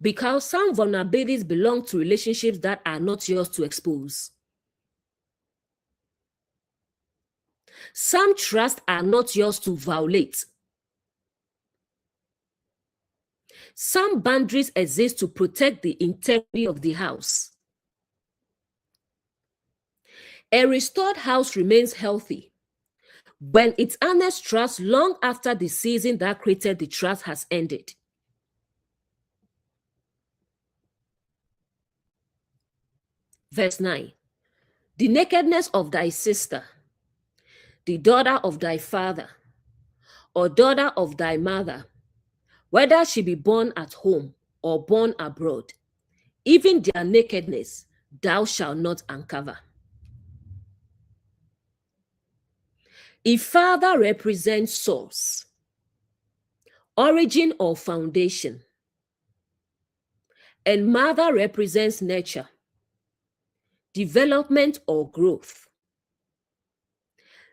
Because some vulnerabilities belong to relationships that are not yours to expose. Some trusts are not yours to violate. Some boundaries exist to protect the integrity of the house. A restored house remains healthy when it honors trust long after the season that created the trust has ended. Verse 9. The nakedness of thy sister, the daughter of thy father, or daughter of thy mother, whether she be born at home or born abroad, even their nakedness thou shalt not uncover. If father represents source, origin or foundation, and mother represents nurture, development or growth,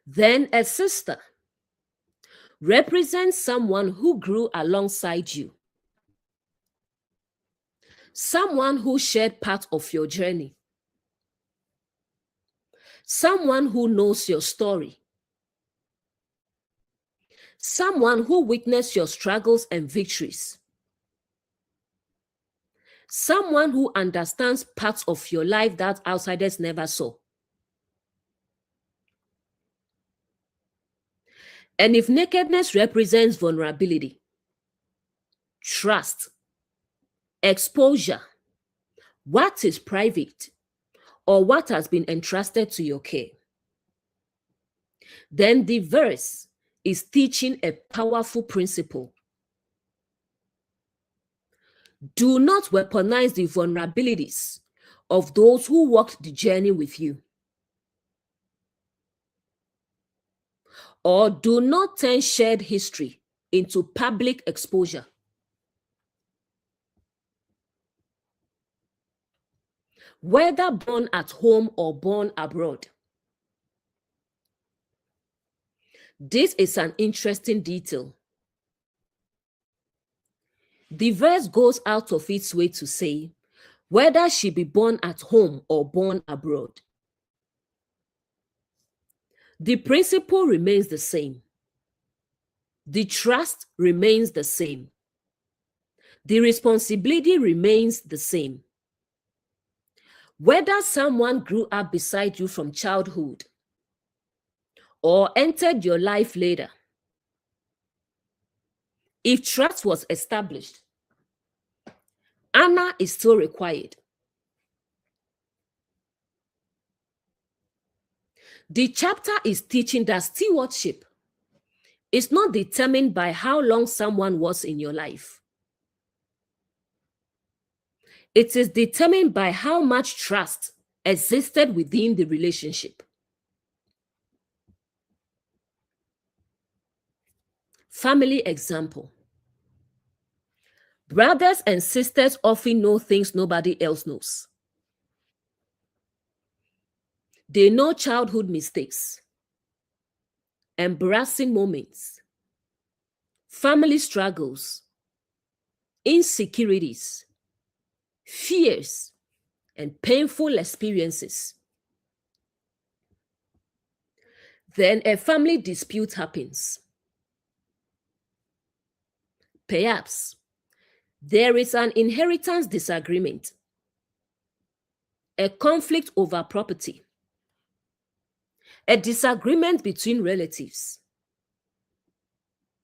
then a sister represents someone who grew alongside you, someone who shared part of your journey, someone who knows your story, someone who witnessed your struggles and victories, someone who understands parts of your life that outsiders never saw. And if nakedness represents vulnerability, trust, exposure, what is private, or what has been entrusted to your care, then the verse is teaching a powerful principle. Do not weaponize the vulnerabilities of those who walked the journey with you. Or do not turn shared history into public exposure. Whether born at home or born abroad. This is an interesting detail. The verse goes out of its way to say, whether she be born at home or born abroad. The principle remains the same. The trust remains the same. The responsibility remains the same. Whether someone grew up beside you from childhood or entered your life later, if trust was established, honor is still required. The chapter is teaching that stewardship is not determined by how long someone was in your life. It is determined by how much trust existed within the relationship. Family example. Brothers and sisters often know things nobody else knows. They know childhood mistakes, embarrassing moments, family struggles, insecurities, fears, and painful experiences. Then a family dispute happens. Perhaps there is an inheritance disagreement, a conflict over property, a disagreement between relatives.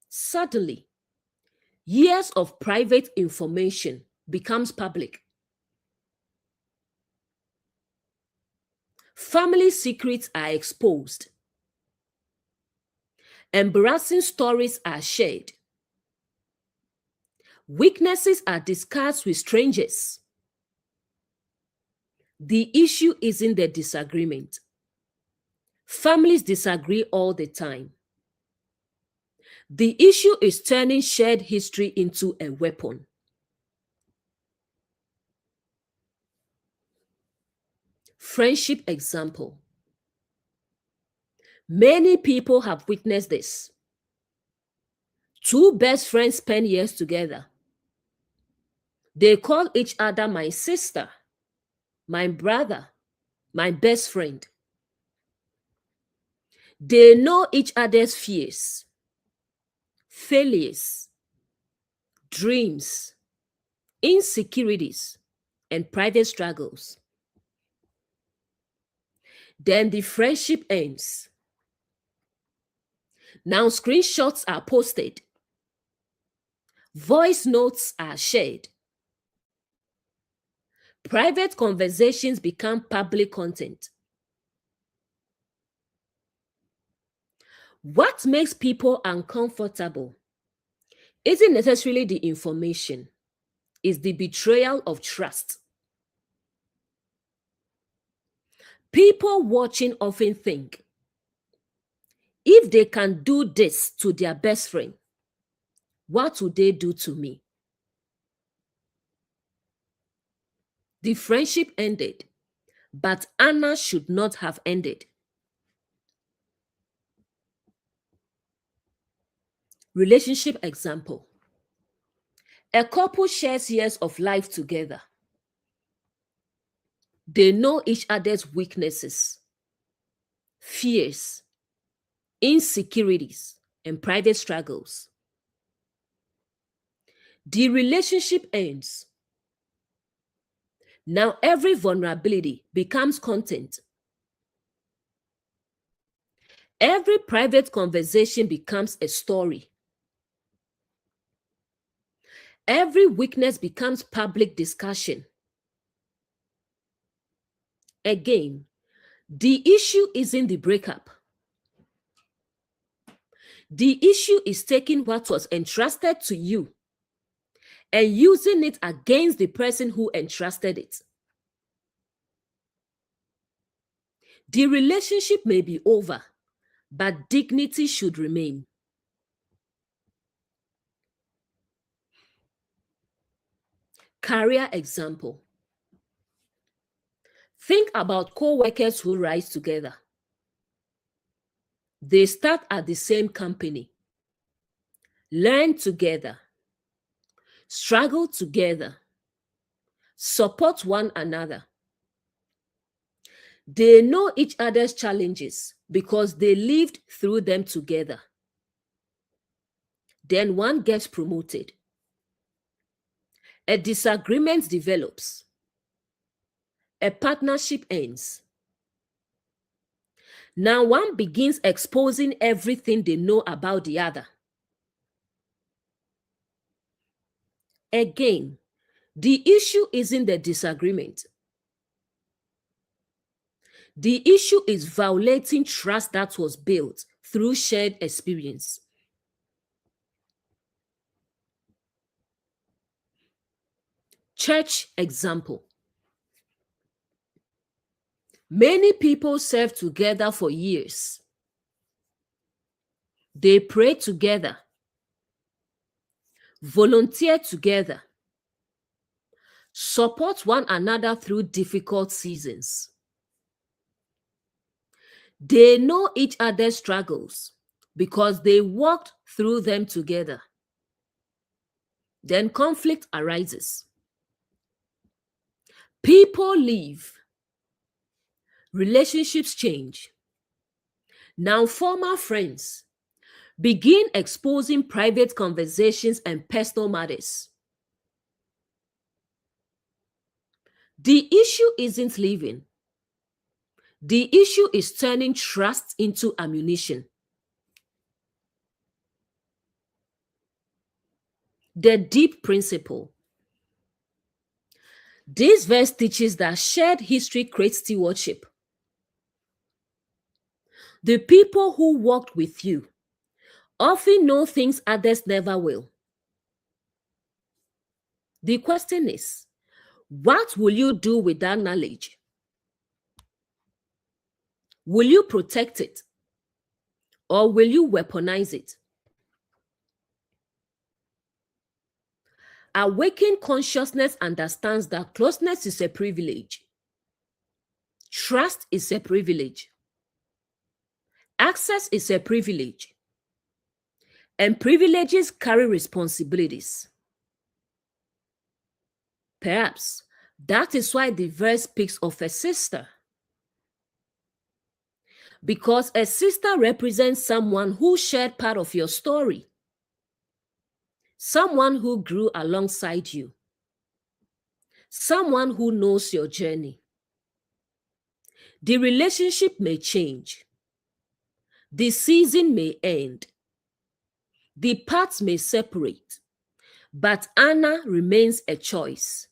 Suddenly, years of private information becomes public. Family secrets are exposed. Embarrassing stories are shared. Weaknesses are discussed with strangers. The issue isn't the disagreement. Families disagree all the time. The issue is turning shared history into a weapon. Friendship example. Many people have witnessed this. Two best friends spend years together. They call each other my sister, my brother, my best friend. They know each other's fears, failures, dreams, insecurities, and private struggles. Then the friendship ends. Now screenshots are posted. Voice notes are shared. Private conversations become public content. What makes people uncomfortable isn't necessarily the information, it's the betrayal of trust. People watching often think, if they can do this to their best friend, what would they do to me? The friendship ended, but Anna should not have ended. Relationship example. A couple shares years of life together. They know each other's weaknesses, fears, insecurities, and private struggles. The relationship ends. Now every vulnerability becomes content. Every private conversation becomes a story. Every weakness becomes public discussion. Again, the issue isn't the breakup. The issue is taking what was entrusted to you and using it against the person who entrusted it. The relationship may be over, but dignity should remain. Career example. Think about co-workers who rise together. They start at the same company, learn together, struggle together, support one another. They know each other's challenges because they lived through them together. Then one gets promoted. A disagreement develops. A partnership ends. Now one begins exposing everything they know about the other. Again, the issue isn't the disagreement. The issue is violating trust that was built through shared experience. Church example. Many people serve together for years. They pray together, volunteer together, support one another through difficult seasons. They know each other's struggles because they walked through them together. Then conflict arises. People leave. Relationships change. Now former friends begin exposing private conversations and personal matters. The issue isn't leaving. The issue is turning trust into ammunition. The deep principle. This verse teaches that shared history creates stewardship. The people who walked with you often know things others never will. The question is, what will you do with that knowledge? Will you protect it? Or will you weaponize it? Awakened consciousness understands that closeness is a privilege. Trust is a privilege. Access is a privilege. And privileges carry responsibilities. Perhaps that is why the verse speaks of a sister. Because a sister represents someone who shared part of your story. Someone who grew alongside you. Someone who knows your journey. The relationship may change. The season may end. The paths may separate. But Anna remains a choice.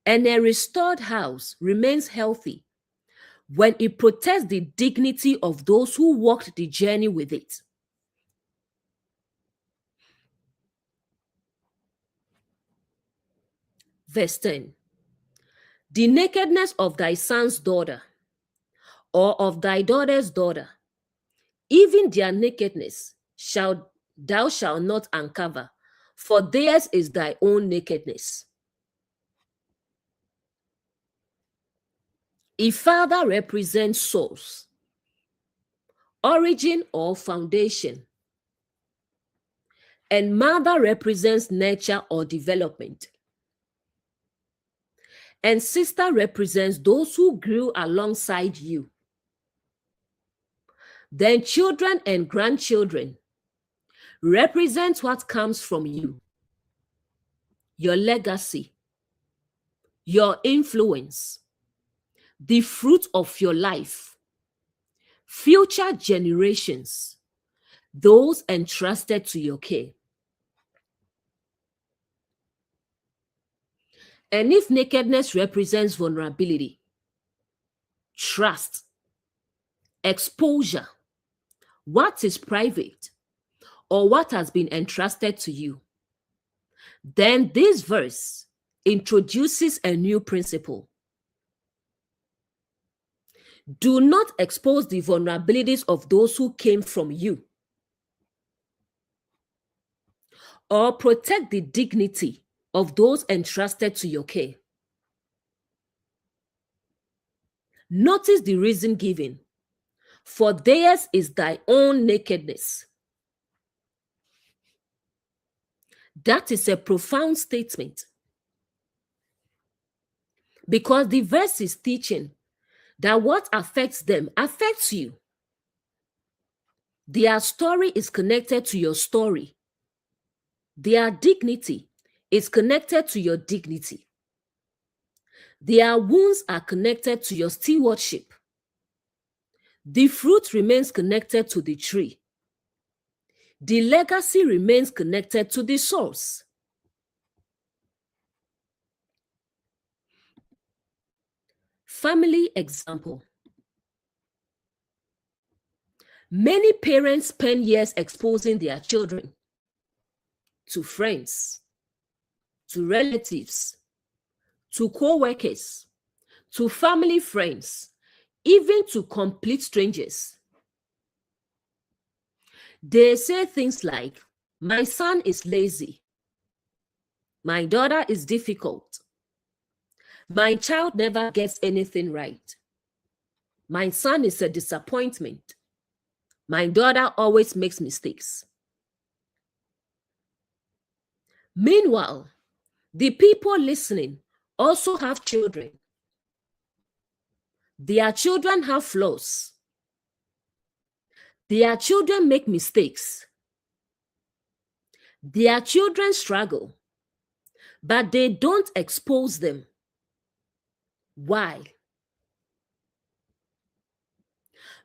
And a restored house remains healthy when it protects the dignity of those who walked the journey with it. Verse 10. The nakedness of thy son's daughter, or of thy daughter's daughter, even their nakedness thou shalt not uncover, for theirs is thy own nakedness. A father represents source, origin or foundation, and mother represents nurture or development. And sister represents those who grew alongside you. Then children and grandchildren represent what comes from you, your legacy, your influence, the fruit of your life, future generations, those entrusted to your care. And if nakedness represents vulnerability, trust, exposure, what is private, or what has been entrusted to you, then this verse introduces a new principle. Do not expose the vulnerabilities of those who came from you, or protect the dignity of those entrusted to your care. Notice the reason given. For theirs is thy own nakedness. That is a profound statement. Because the verse is teaching that what affects them affects you. Their story is connected to your story. Their dignity is connected to your dignity. Their wounds are connected to your stewardship. The fruit remains connected to the tree. The legacy remains connected to the source. Family example. Many parents spend years exposing their children to friends, to relatives, to co-workers, to family friends, even to complete strangers. They say things like, my son is lazy. My daughter is difficult. My child never gets anything right. My son is a disappointment. My daughter always makes mistakes. Meanwhile, the people listening also have children. Their children have flaws. Their children make mistakes. Their children struggle, but they don't expose them. Why?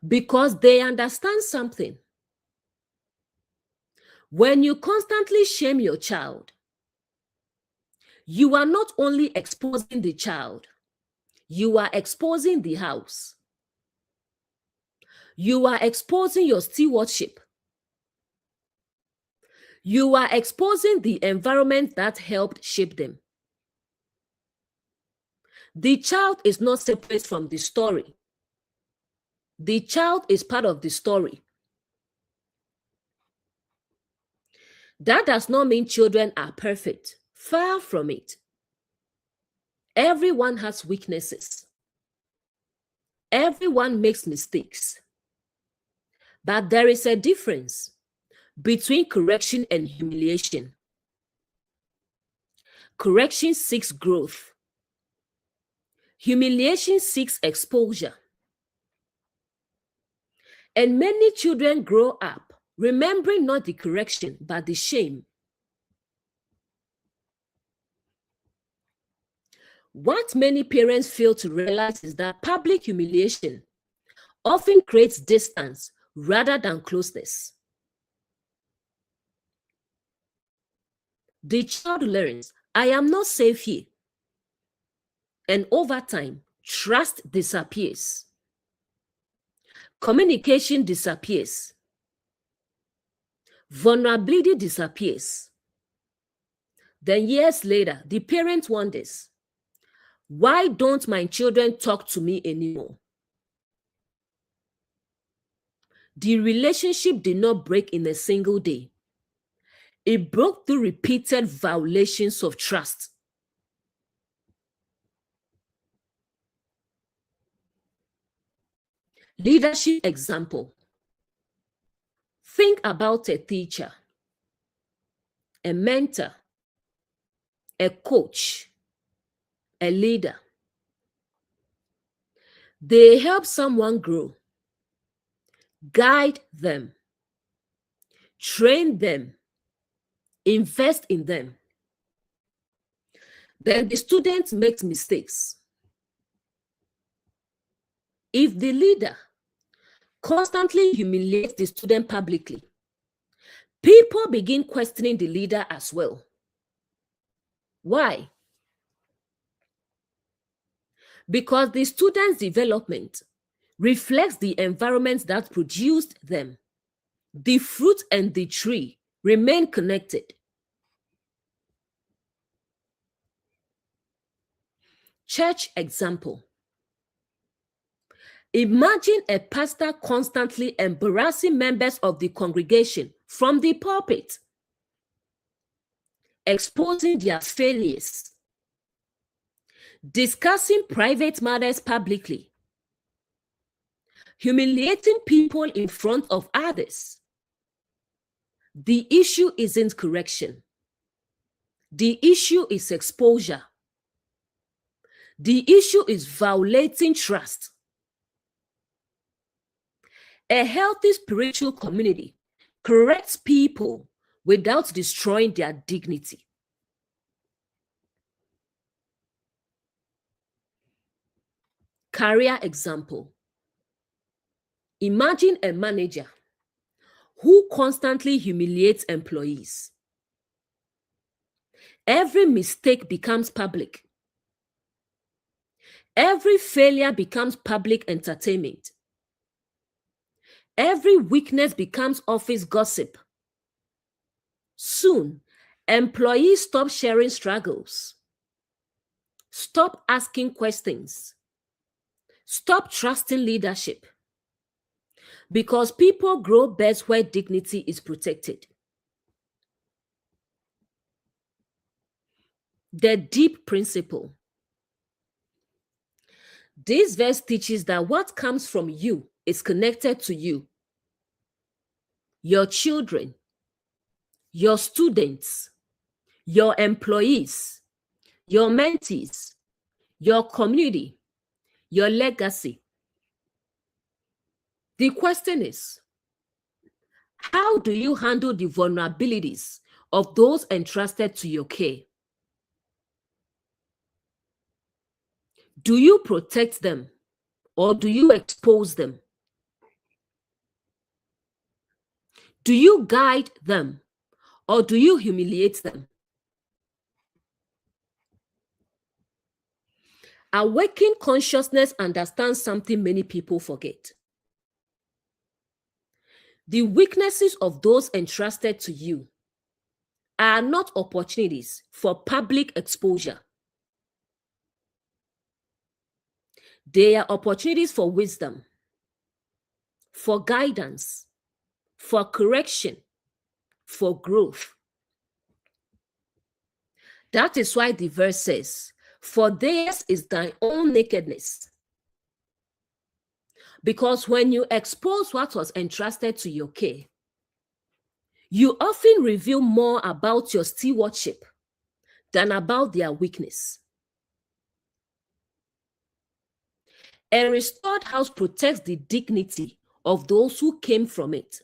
Because they understand something. When you constantly shame your child, you are not only exposing the child, you are exposing the house. You are exposing your stewardship. You are exposing the environment that helped shape them. The child is not separate from the story. The child is part of the story. That does not mean children are perfect. Far from it. Everyone has weaknesses. Everyone makes mistakes. But there is a difference between correction and humiliation. Correction seeks growth. Humiliation seeks exposure. And many children grow up remembering not the correction, but the shame. What many parents fail to realize is that public humiliation often creates distance rather than closeness. The child learns, I am not safe here. And over time, trust disappears. Communication disappears. Vulnerability disappears. Then years later, the parent wonders, why don't my children talk to me anymore? The relationship did not break in a single day. It broke through repeated violations of trust. Leadership example. Think about a teacher, a mentor, a coach, a leader. They help someone grow, guide them, train them, invest in them. Then the student makes mistakes. If the leader constantly humiliates the student publicly, people begin questioning the leader as well. Why? Because the student's development reflects the environment that produced them. The fruit and the tree remain connected. Church example. Imagine a pastor constantly embarrassing members of the congregation from the pulpit, exposing their failures, discussing private matters publicly, humiliating people in front of others. The issue isn't correction. The issue is exposure. The issue is violating trust. A healthy spiritual community corrects people without destroying their dignity. Career example. Imagine a manager who constantly humiliates employees. Every mistake becomes public. Every failure becomes public entertainment. Every weakness becomes office gossip. Soon, employees stop sharing struggles. Stop asking questions. Stop trusting leadership. Because people grow best where dignity is protected. The deep principle. This verse teaches that what comes from you is connected to you, your children, your students, your employees, your mentees, your community, your legacy. The question is, how do you handle the vulnerabilities of those entrusted to your care? Do you protect them or do you expose them? Do you guide them or do you humiliate them? Awakened consciousness understands something many people forget. The weaknesses of those entrusted to you are not opportunities for public exposure. They are opportunities for wisdom, for guidance, for correction, for growth. That is why the verse says, "For theirs is thine own nakedness." Because when you expose what was entrusted to your care, you often reveal more about your stewardship than about their weakness. A restored house protects the dignity of those who came from it,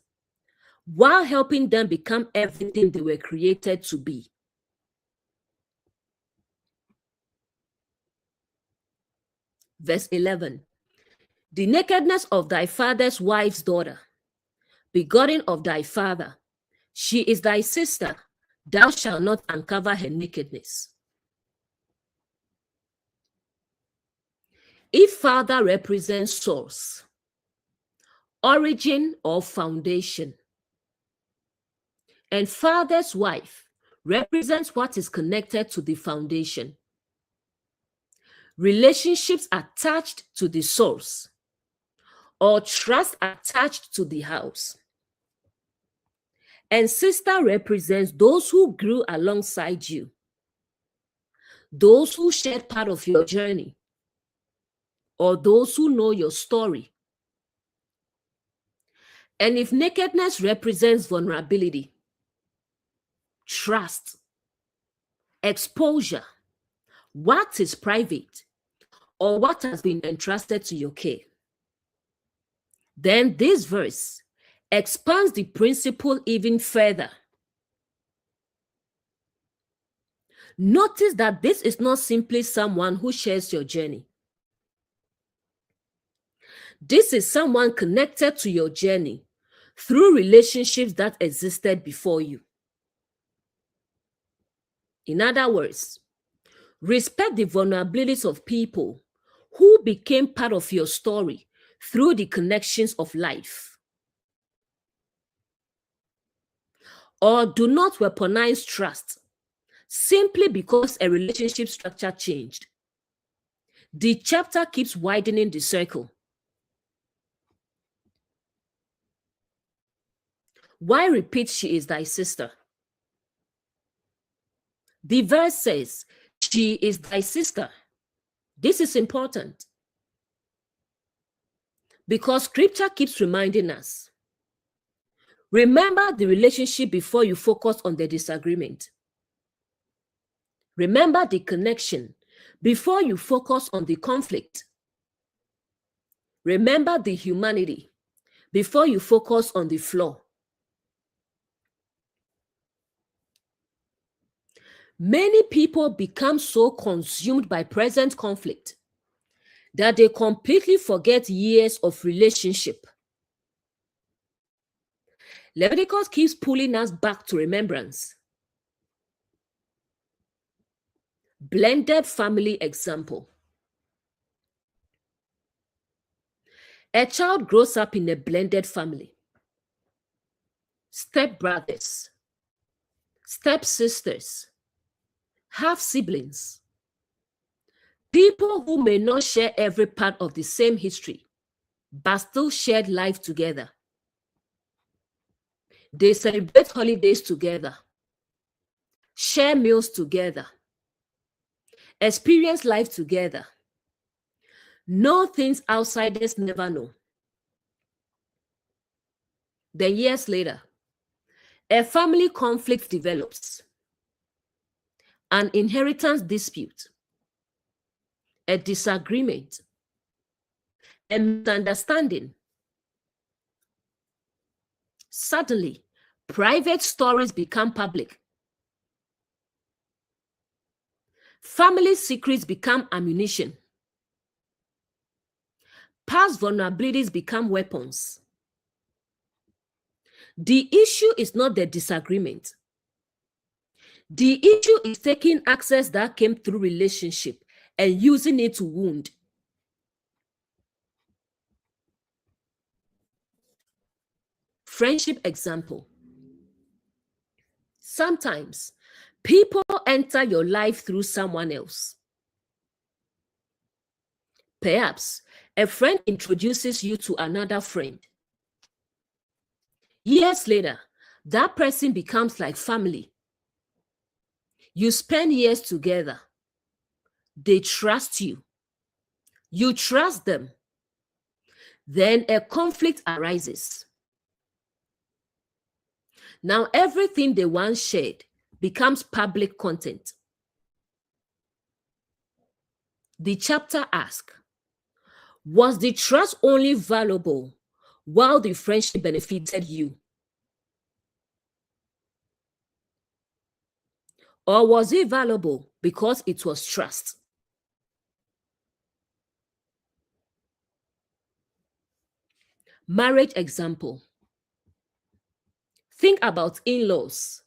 while helping them become everything they were created to be. Verse 11. The nakedness of thy father's wife's daughter, begotten of thy father, she is thy sister, thou shalt not uncover her nakedness. If father represents source, origin, or foundation, and father's wife represents what is connected to the foundation, relationships attached to the source, or trust attached to the house, and sister represents those who grew alongside you, those who shared part of your journey, or those who know your story. And if nakedness represents vulnerability, trust, exposure, what is private, or what has been entrusted to your care, then this verse expands the principle even further. Notice that this is not simply someone who shares your journey. This is someone connected to your journey through relationships that existed before you. In other words, respect the vulnerabilities of people who became part of your story through the connections of life. Or do not weaponize trust simply because a relationship structure changed. The chapter keeps widening the circle. Why repeat she is thy sister? The verse says, she is thy sister. This is important because scripture keeps reminding us. Remember the relationship before you focus on the disagreement. Remember the connection before you focus on the conflict. Remember the humanity before you focus on the flaw. Many people become so consumed by present conflict that they completely forget years of relationship. Leviticus keeps pulling us back to remembrance. Blended family example. A child grows up in a blended family. Step brothers, step sisters, half siblings, people who may not share every part of the same history, but still shared life together. They celebrate holidays together, share meals together, experience life together, know things outsiders never know. Then years later, a family conflict develops, an inheritance dispute, a disagreement, a misunderstanding. Suddenly, private stories become public. Family secrets become ammunition. Past vulnerabilities become weapons. The issue is not the disagreement. The issue is taking access that came through relationship and using it to wound. Friendship example. Sometimes people enter your life through someone else. Perhaps a friend introduces you to another friend. Years later, that person becomes like family. You spend years together. They trust you. You trust them. Then a conflict arises. Now everything they once shared becomes public content. The chapter asks, was the trust only valuable while the friendship benefited you? Or was it valuable because it was trust? Marriage example. Think about in-laws,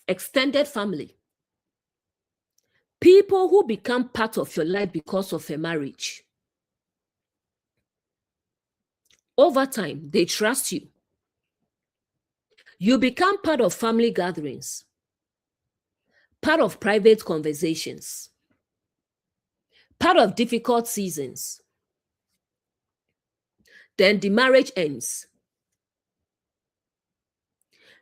extended family, people who become part of your life because of a marriage. Over time, they trust you. You become part of family gatherings, part of private conversations, part of difficult seasons. Then the marriage ends.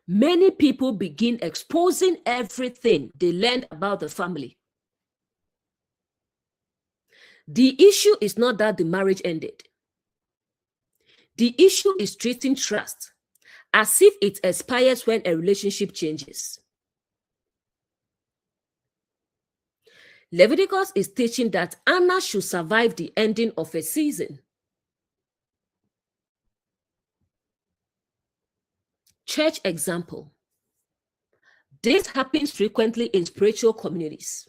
Many people begin exposing everything they learned about the family. The issue is not that the marriage ended. The issue is treating trust as if it expires when a relationship changes. Leviticus is teaching that Anna should survive the ending of a season. Church example. This happens frequently in spiritual communities.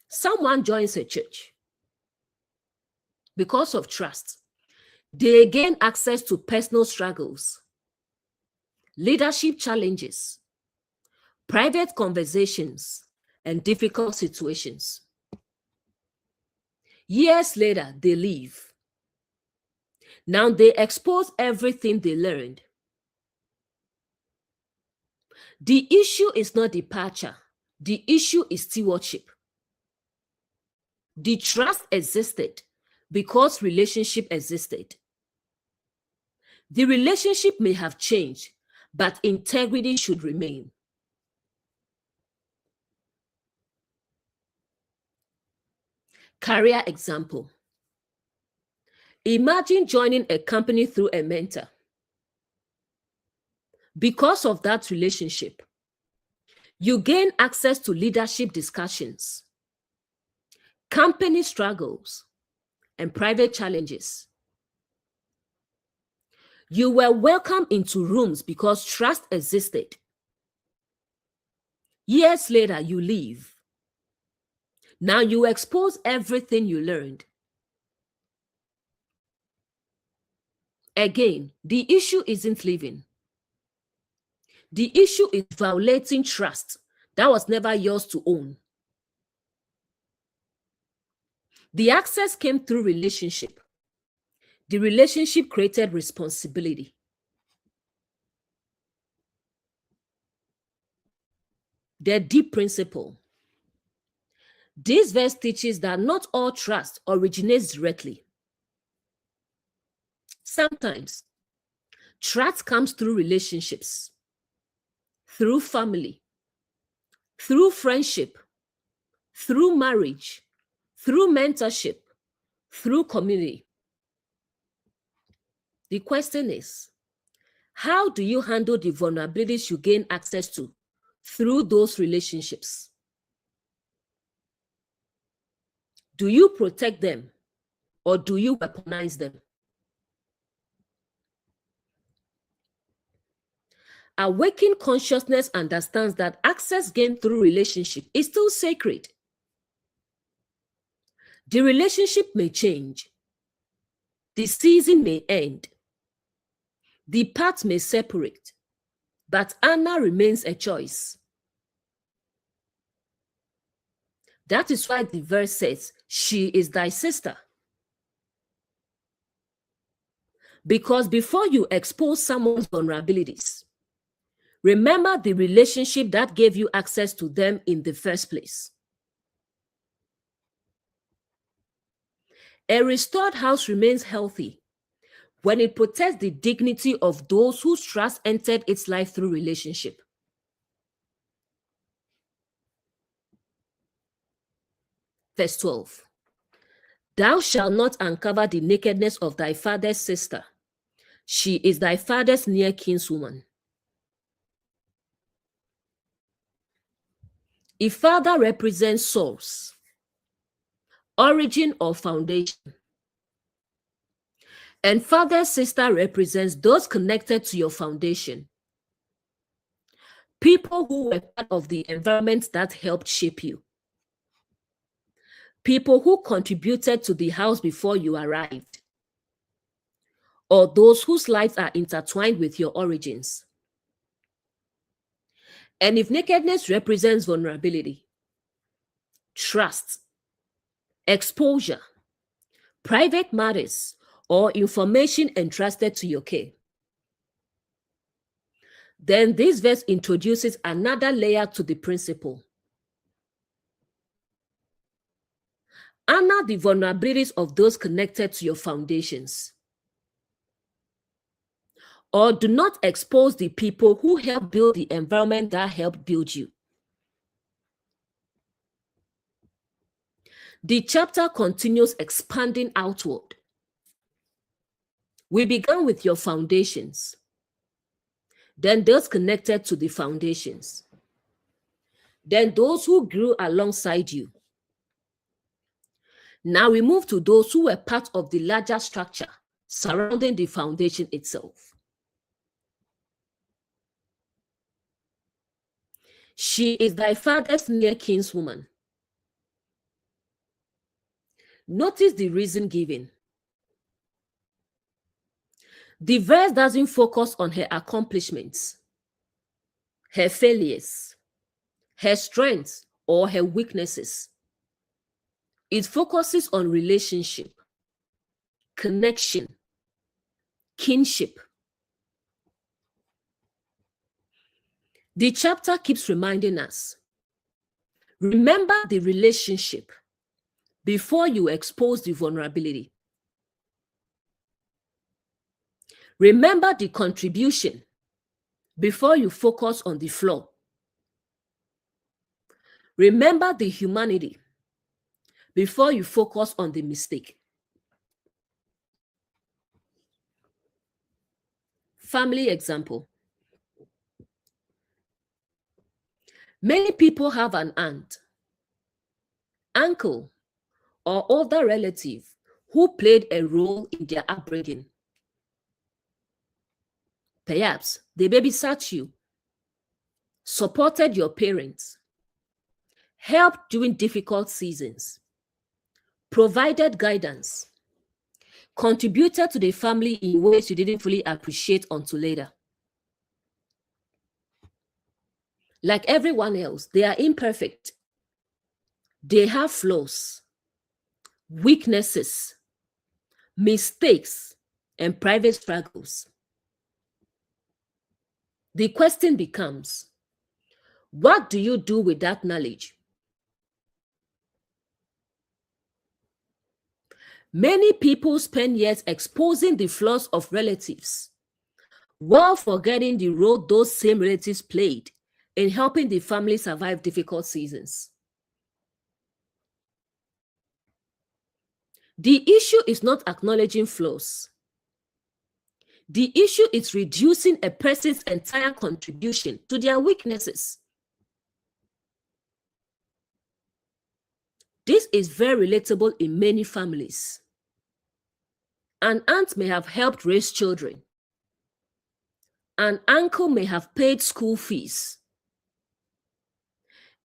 Someone joins a church. Because of trust, they gain access to personal struggles, leadership challenges, private conversations, and difficult situations. Years later, they leave. Now they expose everything they learned. The issue is not departure. The issue is stewardship. The trust existed because relationship existed. The relationship may have changed, but integrity should remain. Career example. Imagine joining a company through a mentor. Because of that relationship, you gain access to leadership discussions, company struggles, and private challenges. You were welcomed into rooms because trust existed. Years later, you leave. Now you expose everything you learned. Again, the issue isn't leaving. The issue is violating trust that was never yours to own. The access came through relationship. The relationship created responsibility. The deep principle. This verse teaches that not all trust originates directly. Sometimes trust comes through relationships, through family, through friendship, through marriage, through mentorship, through community. The question is, how do you handle the vulnerabilities you gain access to through those relationships? Do you protect them or do you weaponize them? Awakened consciousness understands that access gained through relationship is still sacred. The relationship may change. The season may end. The paths may separate, but Anna remains a choice. That is why the verse says, she is thy sister. Because before you expose someone's vulnerabilities, remember the relationship that gave you access to them in the first place. A restored house remains healthy when it protects the dignity of those whose trust entered its life through relationship. Verse 12. Thou shalt not uncover the nakedness of thy father's sister. She is thy father's near kinswoman. If father represents source, origin, or foundation, and father's sister represents those connected to your foundation, people who were part of the environment that helped shape you, people who contributed to the house before you arrived, or those whose lives are intertwined with your origins. And if nakedness represents vulnerability, trust, exposure, private matters, or information entrusted to your care, then this verse introduces another layer to the principle. Honor the vulnerabilities of those connected to your foundations, or do not expose the people who helped build the environment that helped build you. The chapter continues expanding outward. We began with your foundations, then those connected to the foundations, then those who grew alongside you. Now we move to those who were part of the larger structure surrounding the foundation itself. She is thy father's near kinswoman. Notice the reason given. The verse doesn't focus on her accomplishments, her failures, her strengths, or her weaknesses. It focuses on relationship, connection, kinship. The chapter keeps reminding us, remember the relationship before you expose the vulnerability. Remember the contribution before you focus on the flaw. Remember the humanity before you focus on the mistake. Family example. Many people have an aunt, uncle, or older relative who played a role in their upbringing. Perhaps they babysat you, supported your parents, helped during difficult seasons, provided guidance, contributed to the family in ways you didn't fully appreciate until later. Like everyone else, they are imperfect. They have flaws, weaknesses, mistakes, and private struggles. The question becomes, what do you do with that knowledge? Many people spend years exposing the flaws of relatives while forgetting the role those same relatives played in helping the family survive difficult seasons. The issue is not acknowledging flaws. The issue is reducing a person's entire contribution to their weaknesses. This is very relatable in many families. An aunt may have helped raise children. An uncle may have paid school fees.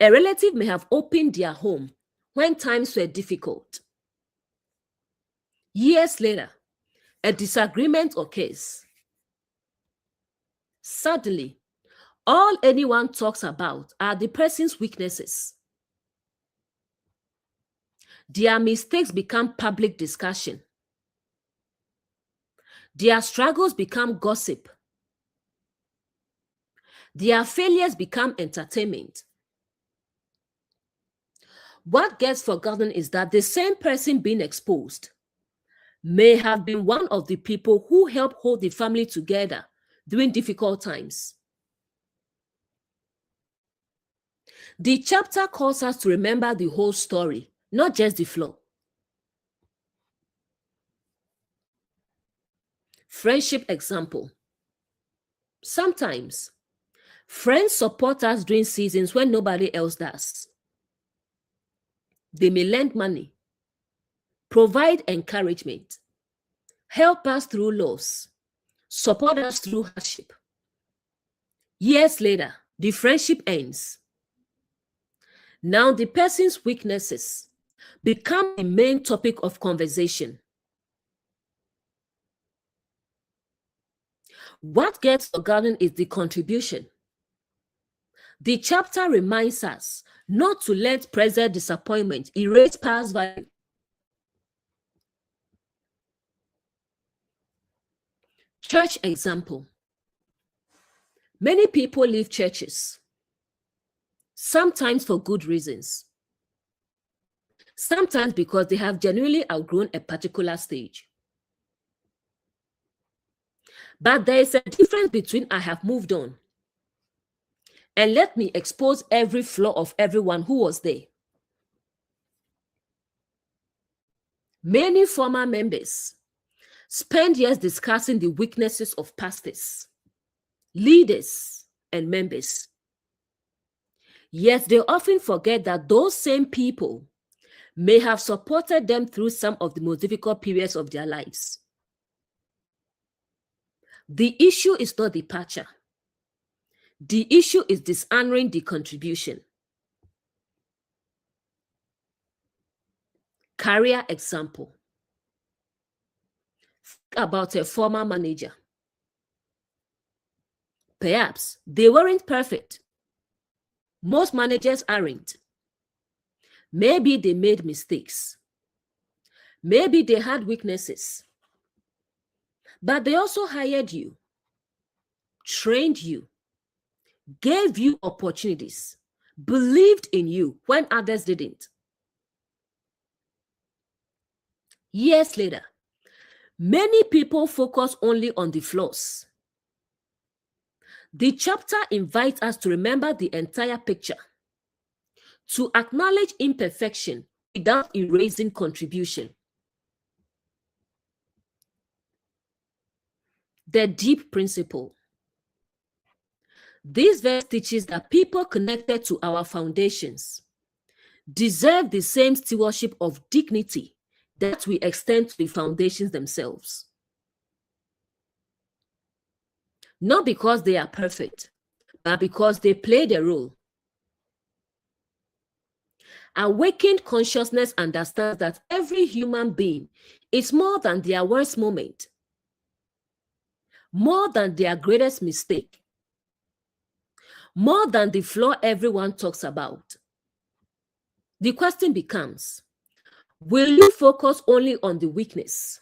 A relative may have opened their home when times were difficult. Years later, a disagreement occurs. Suddenly, all anyone talks about are the person's weaknesses. Their mistakes become public discussion. Their struggles become gossip. Their failures become entertainment. What gets forgotten is that the same person being exposed may have been one of the people who helped hold the family together during difficult times. The chapter calls us to remember the whole story, not just the flaw. Friendship example. Sometimes friends support us during seasons when nobody else does. They may lend money, provide encouragement, help us through loss, support us through hardship. Years later, the friendship ends. Now the person's weaknesses become the main topic of conversation. What gets forgotten is the contribution. The chapter reminds us not to let present disappointment erase past value. Church example. Many people leave churches, sometimes for good reasons, sometimes because they have genuinely outgrown a particular stage. But there is a difference between I have moved on and let me expose every flaw of everyone who was there. Many former members spend years discussing the weaknesses of pastors, leaders, and members. Yet they often forget that those same people may have supported them through some of the most difficult periods of their lives. The issue is not departure. The issue is dishonoring the contribution. Career example. Think about a former manager. Perhaps they weren't perfect. Most managers aren't. Maybe they made mistakes. Maybe they had weaknesses. But they also hired you, trained you, gave you opportunities, believed in you when others didn't. Years later, many people focus only on the flaws. The chapter invites us to remember the entire picture, to acknowledge imperfection without erasing contribution. The deep principle. This verse teaches that people connected to our foundations deserve the same stewardship of dignity that we extend to the foundations themselves. Not because they are perfect, but because they play their role. Awakened consciousness understands that every human being is more than their worst moment, more than their greatest mistake, more than the flaw everyone talks about. The question becomes, will you focus only on the weakness?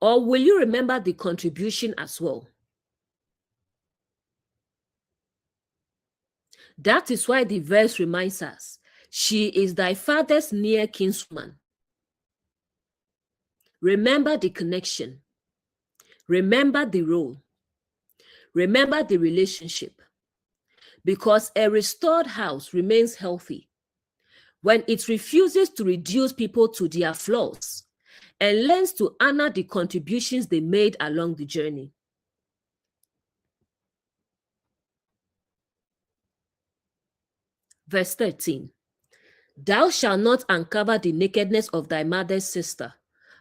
Or will you remember the contribution as well? That is why the verse reminds us, she is thy father's near kinswoman. Remember the connection. Remember the role. Remember the relationship. Because a restored house remains healthy when it refuses to reduce people to their flaws and learns to honor the contributions they made along the journey. Verse 13. Thou shalt not uncover the nakedness of thy mother's sister,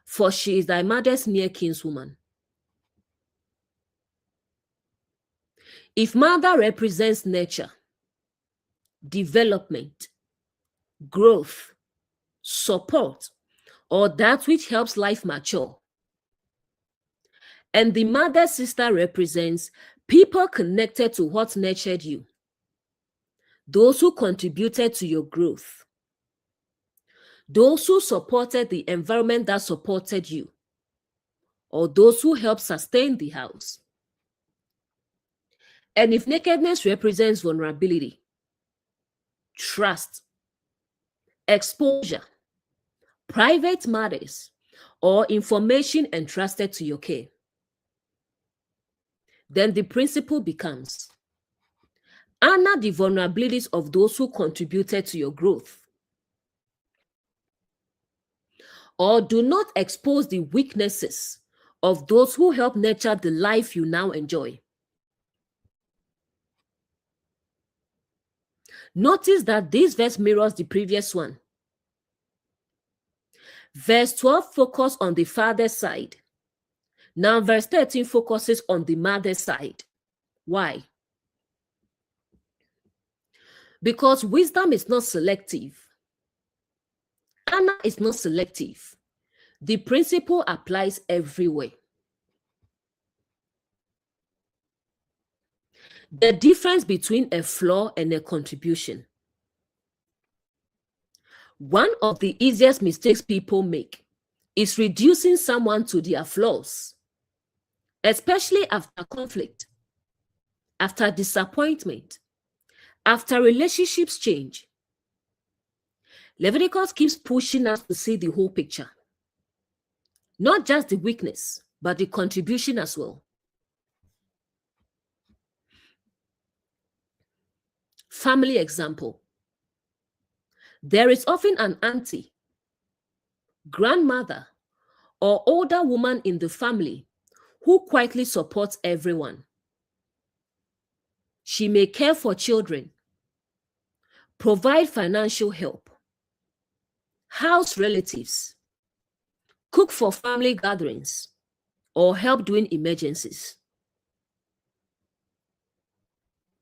for she is thy mother's near kinswoman. If mother represents nature, development, growth, support, or that which helps life mature, and the mother sister represents people connected to what nurtured you, those who contributed to your growth, those who supported the environment that supported you, or those who helped sustain the house. And if nakedness represents vulnerability, trust, exposure, private matters, or information entrusted to your care, then the principle becomes, honor the vulnerabilities of those who contributed to your growth. or do not expose the weaknesses of those who help nurture the life you now enjoy. Notice that this verse mirrors the previous one. Verse 12 focuses on the father's side. Now verse 13 focuses on the mother's side. Why? Because wisdom is not selective. Honor is not selective. The principle applies everywhere. The difference between a flaw and a contribution. One of the easiest mistakes people make is reducing someone to their flaws, especially after conflict, after disappointment, after relationships change. Leviticus keeps pushing us to see the whole picture, not just the weakness, but the contribution as well. Family example. There is often an auntie, grandmother, or older woman in the family who quietly supports everyone. She may care for children, provide financial help, house relatives, cook for family gatherings, or help during emergencies.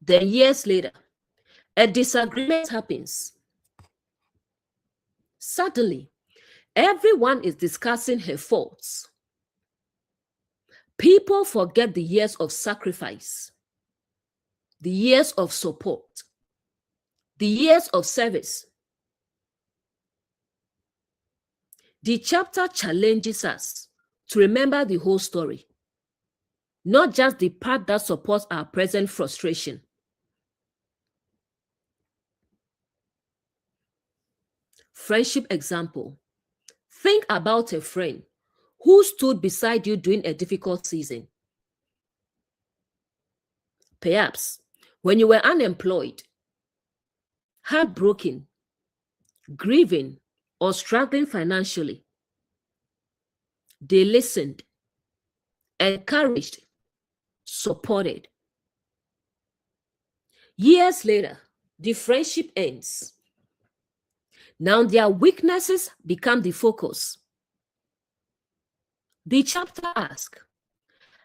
Then years later, a disagreement happens. Suddenly, everyone is discussing her faults. People forget the years of sacrifice, the years of support, the years of service. The chapter challenges us to remember the whole story, not just the part that supports our present frustration. Friendship example. Think about a friend who stood beside you during a difficult season. Perhaps when you were unemployed, heartbroken, grieving, or struggling financially. They listened, encouraged, supported. Years later, the friendship ends. Now their weaknesses become the focus. The chapter asks,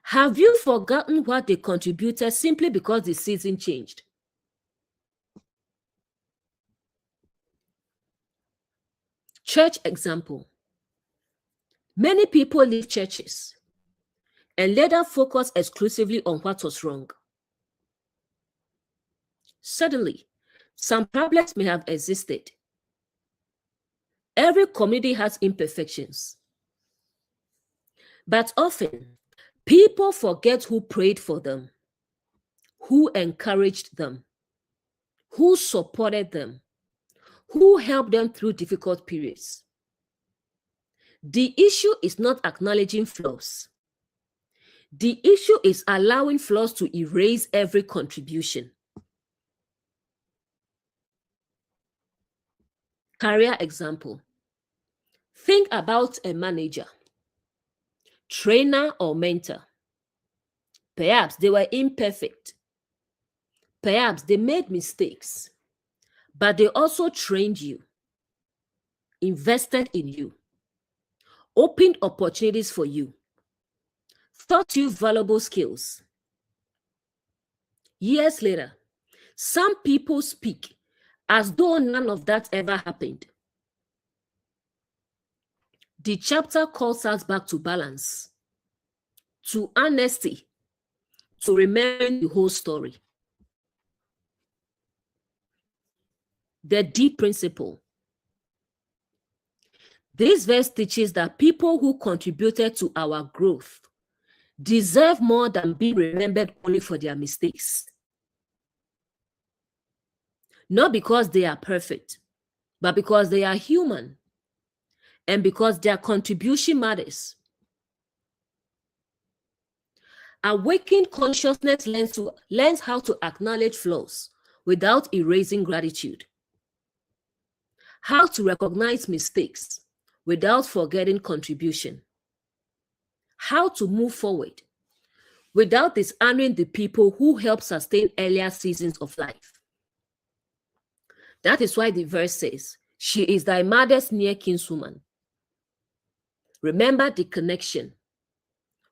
have you forgotten what they contributed simply because the season changed? Church example. Many people leave churches and later focus exclusively on what was wrong. Suddenly, some problems may have existed. Every community has imperfections. But often, people forget who prayed for them, who encouraged them, who supported them, who helped them through difficult periods. The issue is not acknowledging flaws. The issue is allowing flaws to erase every contribution. Career example. Think about a manager, trainer, or mentor. Perhaps they were imperfect. Perhaps they made mistakes, but they also trained you, invested in you, opened opportunities for you, taught you valuable skills. Years later, some people speak as though none of that ever happened. The chapter calls us back to balance, to honesty, to remembering the whole story. The deep principle. This verse teaches that people who contributed to our growth deserve more than being remembered only for their mistakes. Not because they are perfect, but because they are human and because their contribution matters. Awakened consciousness learns how to acknowledge flaws without erasing gratitude, how to recognize mistakes without forgetting contribution. How to move forward without dishonoring the people who helped sustain earlier seasons of life. That is why the verse says, she is thy mother's near kinswoman. Remember the connection.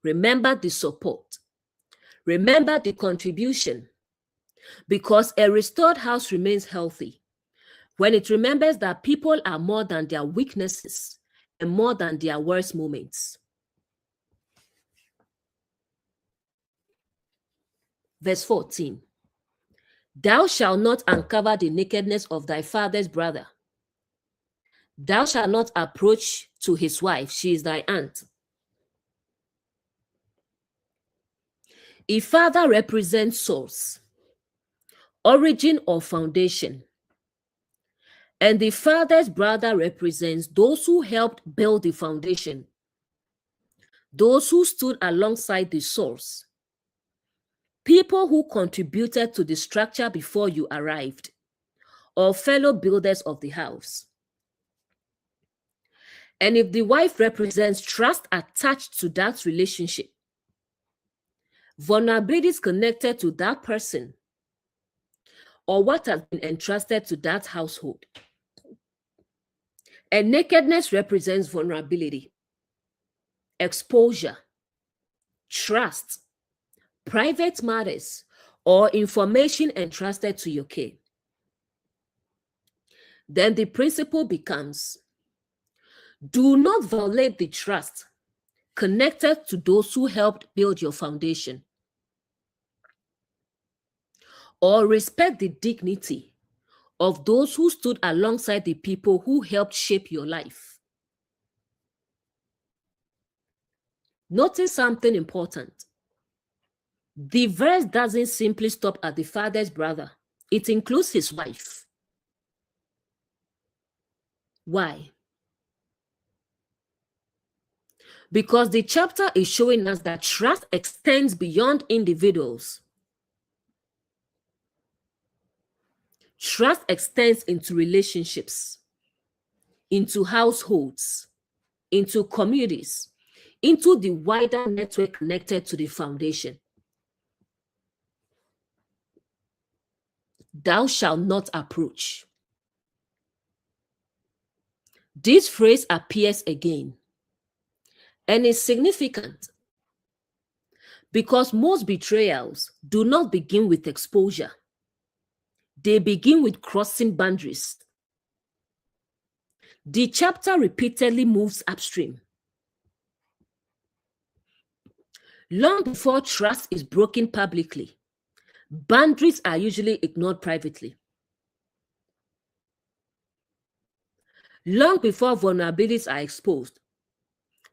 Remember the support. Remember the contribution. Because a restored house remains healthy when it remembers that people are more than their weaknesses and more than their worst moments. Verse 14. Thou shalt not uncover the nakedness of thy father's brother. Thou shalt not approach to his wife, she is thy aunt. A father represents source, origin or foundation. And the father's brother represents those who helped build the foundation, those who stood alongside the source, people who contributed to the structure before you arrived, or fellow builders of the house. And if the wife represents trust attached to that relationship, vulnerabilities connected to that person, or what has been entrusted to that household. And nakedness represents vulnerability, exposure, trust, private matters, or information entrusted to your care. Then the principle becomes, do not violate the trust connected to those who helped build your foundation, or respect the dignity of those who stood alongside the people who helped shape your life. Notice something important. The verse doesn't simply stop at the father's brother. It includes his wife. Why? Because the chapter is showing us that trust extends beyond individuals. Trust extends into relationships, into households, into communities, into the wider network connected to the foundation. Thou shalt not approach. This phrase appears again and is significant because most betrayals do not begin with exposure. They begin with crossing boundaries. The chapter repeatedly moves upstream. Long before trust is broken publicly, boundaries are usually ignored privately. Long before vulnerabilities are exposed,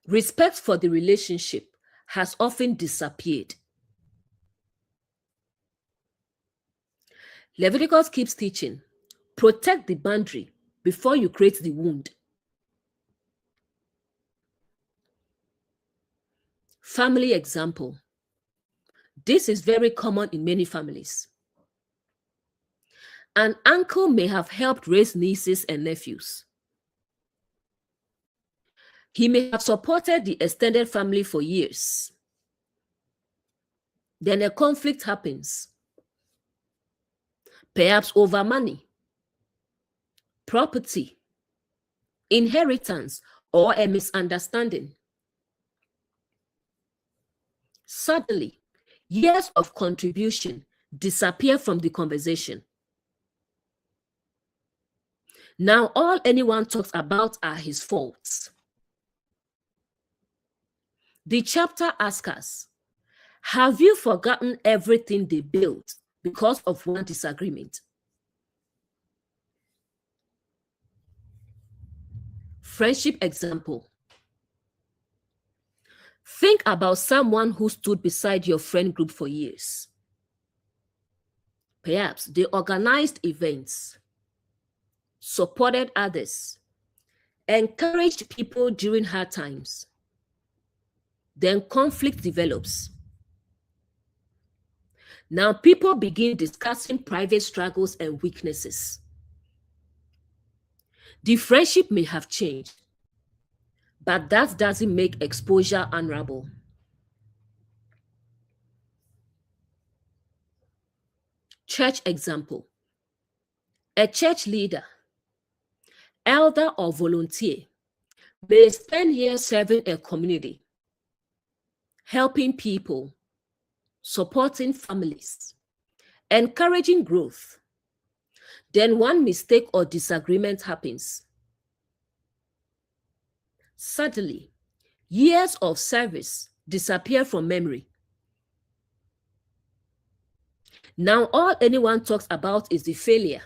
respect for the relationship has often disappeared. Leviticus keeps teaching, protect the boundary before you create the wound. Family example. This is very common in many families. An uncle may have helped raise nieces and nephews. He may have supported the extended family for years. Then a conflict happens, perhaps over money, property, inheritance, or a misunderstanding. Suddenly, years of contribution disappear from the conversation. Now, all anyone talks about are his faults. The chapter asks us, have you forgotten everything they built because of one disagreement? Friendship example. Think about someone who stood beside your friend group for years. Perhaps they organized events, supported others, encouraged people during hard times. Then conflict develops. Now people begin discussing private struggles and weaknesses. The friendship may have changed, but that doesn't make exposure honorable. Church example. A church leader, elder, or volunteer may spend years serving a community, helping people, supporting families, encouraging growth. Then one mistake or disagreement happens. Suddenly, years of service disappear from memory. Now all anyone talks about is the failure.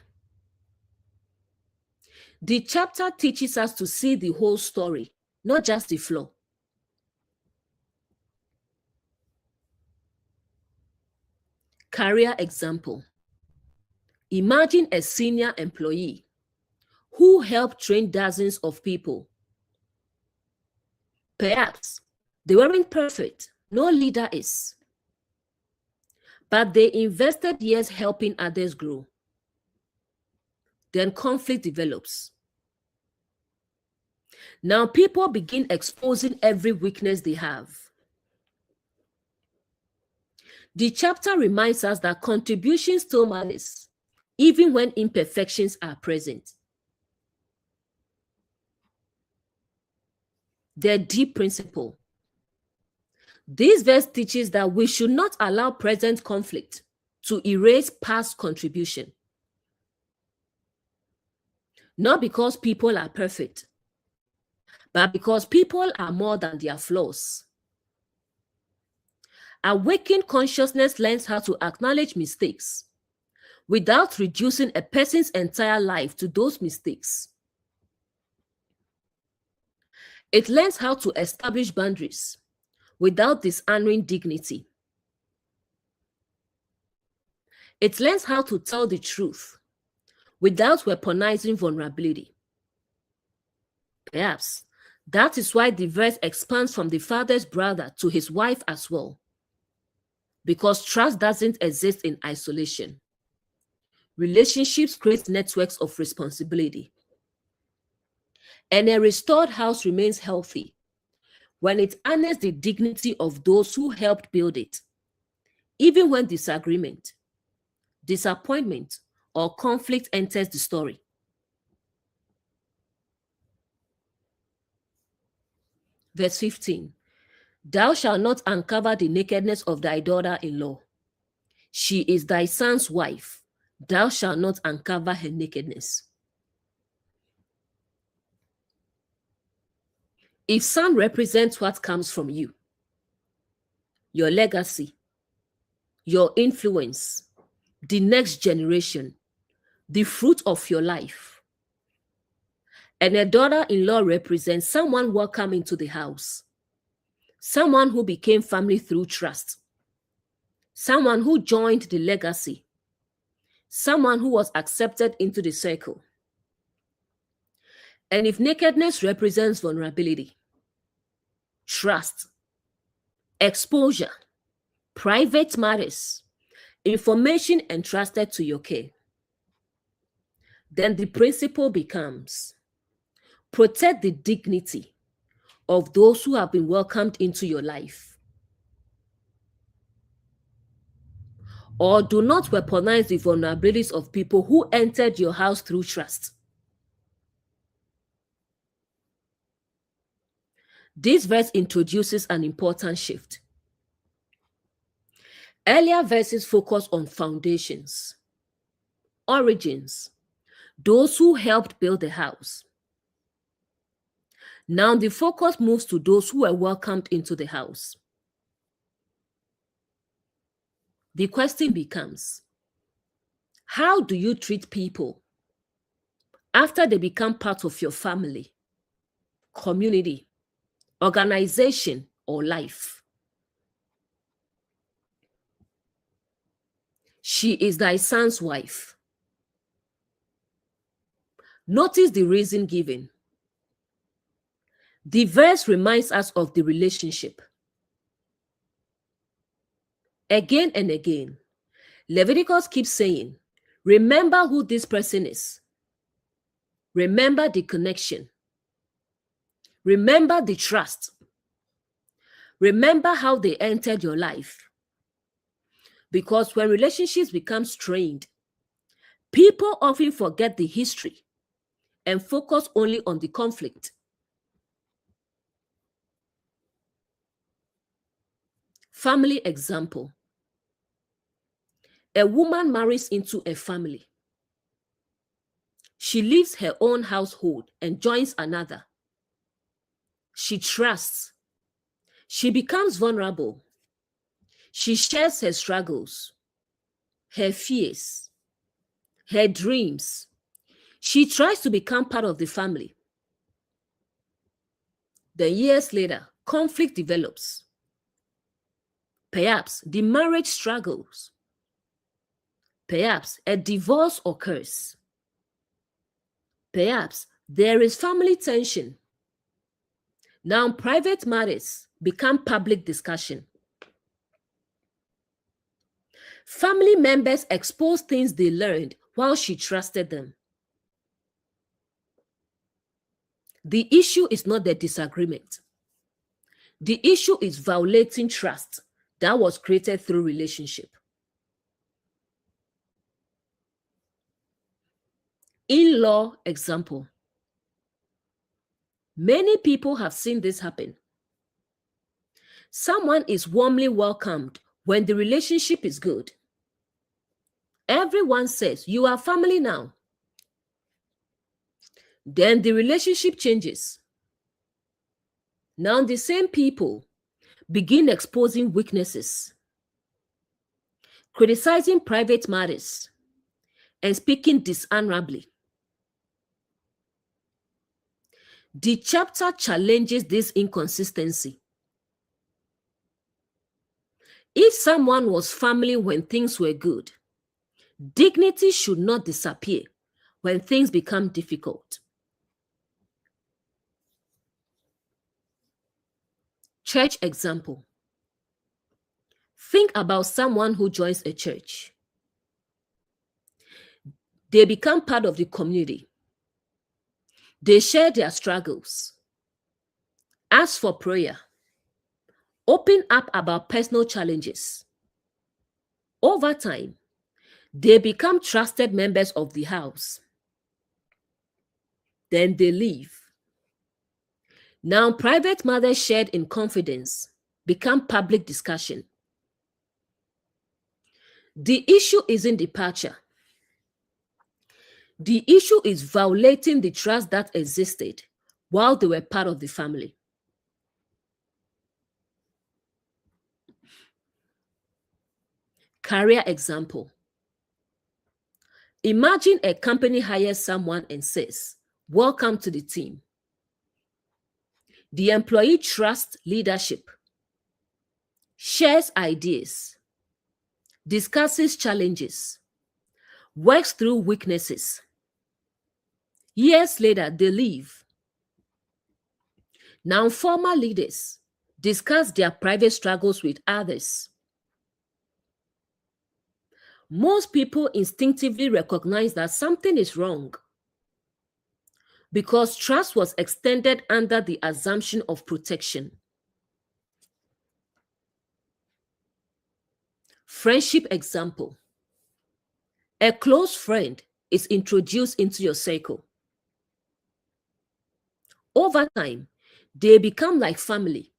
The chapter teaches us to see the whole story, not just the flaw. Career example. Imagine a senior employee who helped train dozens of people. Perhaps they weren't perfect, no leader is. But they invested years helping others grow. Then conflict develops. Now people begin exposing every weakness they have. The chapter reminds us that contribution still matters, even when imperfections are present. The deep principle. This verse teaches that we should not allow present conflict to erase past contribution. Not because people are perfect, but because people are more than their flaws. Awakened consciousness learns how to acknowledge mistakes without reducing a person's entire life to those mistakes. It learns how to establish boundaries without dishonoring dignity. It learns how to tell the truth without weaponizing vulnerability. Perhaps that is why the verse expands from the father's brother to his wife as well. Because trust doesn't exist in isolation. Relationships create networks of responsibility. And a restored house remains healthy when it honors the dignity of those who helped build it, even when disagreement, disappointment, or conflict enters the story. Verse 15. Thou shalt not uncover the nakedness of thy daughter-in-law. She is thy son's wife. Thou shalt not uncover her nakedness. If son represents what comes from you, your legacy, your influence, the next generation, the fruit of your life, and a daughter-in-law represents someone welcome into the house, someone who became family through trust, someone who joined the legacy, someone who was accepted into the circle. And if nakedness represents vulnerability, trust, exposure, private matters, information entrusted to your care, then the principle becomes protect the dignity of those who have been welcomed into your life. Or do not weaponize the vulnerabilities of people who entered your house through trust. This verse introduces an important shift. Earlier verses focus on foundations, origins, those who helped build the house. Now the focus moves to those who were welcomed into the house. The question becomes, how do you treat people after they become part of your family, community, organization, or life? She is thy son's wife. Notice the reason given. The verse reminds us of the relationship. Again and again, Leviticus keeps saying, remember who this person is. Remember the connection. Remember the trust. Remember how they entered your life. Because when relationships become strained, people often forget the history and focus only on the conflict. Family example. A woman marries into a family. She leaves her own household and joins another. She trusts. She becomes vulnerable. She shares her struggles, her fears, her dreams. She tries to become part of the family. Then years later, conflict develops. Perhaps the marriage struggles. Perhaps a divorce occurs. Perhaps there is family tension. Now private matters become public discussion. Family members expose things they learned while she trusted them. The issue is not the disagreement. The issue is violating trust that was created through relationship. In-law example. Many people have seen this happen. Someone is warmly welcomed when the relationship is good. Everyone says, "You are family now." Then the relationship changes. Now the same people begin exposing weaknesses, criticizing private matters, and speaking dishonorably. The chapter challenges this inconsistency. If someone was family when things were good, dignity should not disappear when things become difficult. Church example. Think about someone who joins a church. They become part of the community. They share their struggles, ask for prayer, open up about personal challenges. Over time, they become trusted members of the house. Then they leave. Now, private matters shared in confidence become public discussion. The issue isn't departure. The issue is violating the trust that existed while they were part of the family. Career example. Imagine a company hires someone and says, "Welcome to the team." The employee trusts leadership, shares ideas, discusses challenges, works through weaknesses. Years later, they leave. Now, former leaders discuss their private struggles with others. Most people instinctively recognize that something is wrong because trust was extended under the assumption of protection. Friendship example. A close friend is introduced into your circle. Over time, they become like family.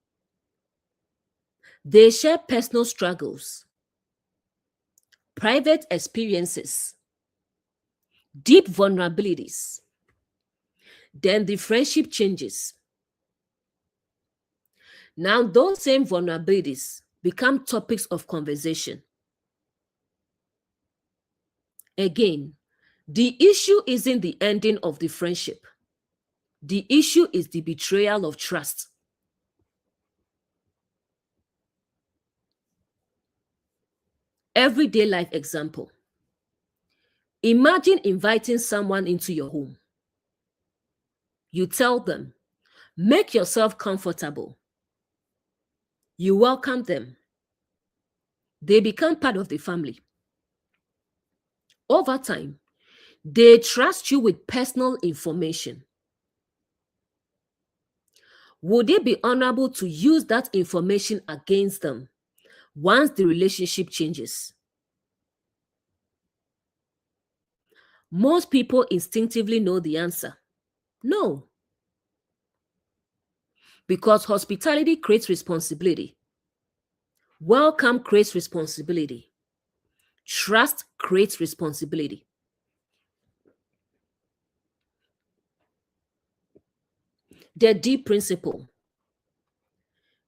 They share personal struggles, private experiences, deep vulnerabilities. Then the friendship changes. Now those same vulnerabilities become topics of conversation. Again, the issue isn't the ending of the friendship. The issue is the betrayal of trust. Everyday life example. Imagine inviting someone into your home. You tell them, "Make yourself comfortable." You welcome them. They become part of the family. Over time, they trust you with personal information. would it be honorable to use that information against them once the relationship changes? Most people instinctively know the answer. No. Because hospitality creates responsibility. Welcome creates responsibility. Trust creates responsibility. The deep principle.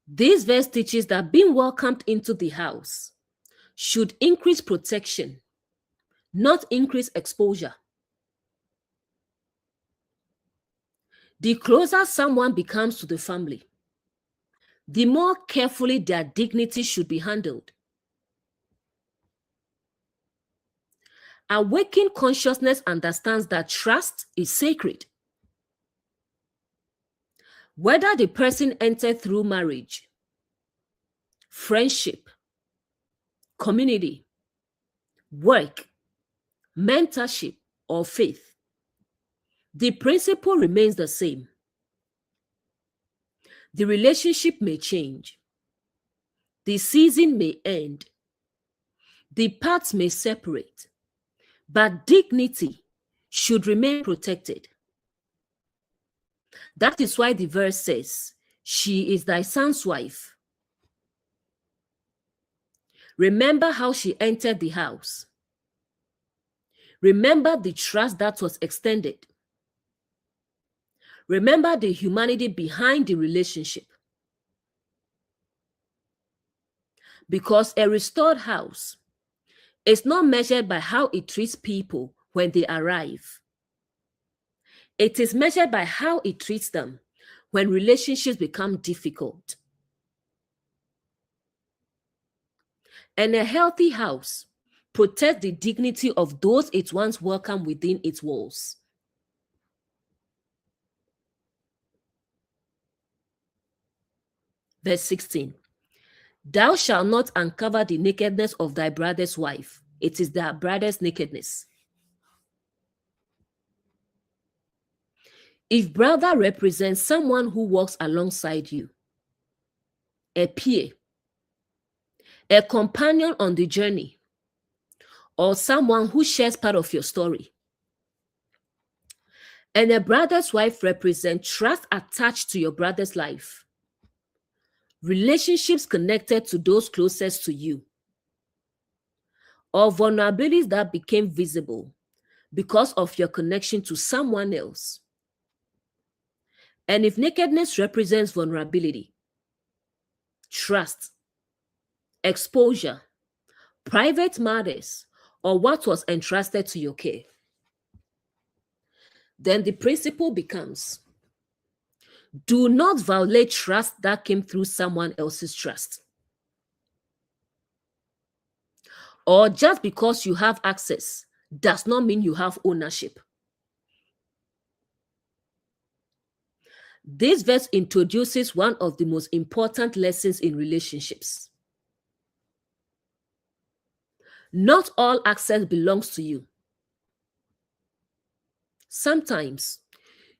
This verse teaches that being welcomed into the house should increase protection, not increase exposure. The closer someone becomes to the family, the more carefully their dignity should be handled. Awakened consciousness understands that trust is sacred. Whether the person entered through marriage, friendship, community, work, mentorship, or faith, the principle remains the same. The relationship may change. The season may end. The paths may separate. But dignity should remain protected. That is why the verse says, "She is thy son's wife." Remember how she entered the house. Remember the trust that was extended. Remember the humanity behind the relationship. Because a restored house is not measured by how it treats people when they arrive. It is measured by how it treats them when relationships become difficult. And a healthy house protects the dignity of those it once welcomed within its walls. Verse 16. Thou shalt not uncover the nakedness of thy brother's wife. It is thy brother's nakedness. If brother represents someone who walks alongside you, a peer, a companion on the journey, or someone who shares part of your story, and a brother's wife represents trust attached to your brother's life, relationships connected to those closest to you, or vulnerabilities that became visible because of your connection to someone else. And if nakedness represents vulnerability, trust, exposure, private matters, or what was entrusted to your care, then the principle becomes, do not violate trust that came through someone else's trust. Or just because you have access does not mean you have ownership. This verse introduces one of the most important lessons in relationships. Not all access belongs to you. Sometimes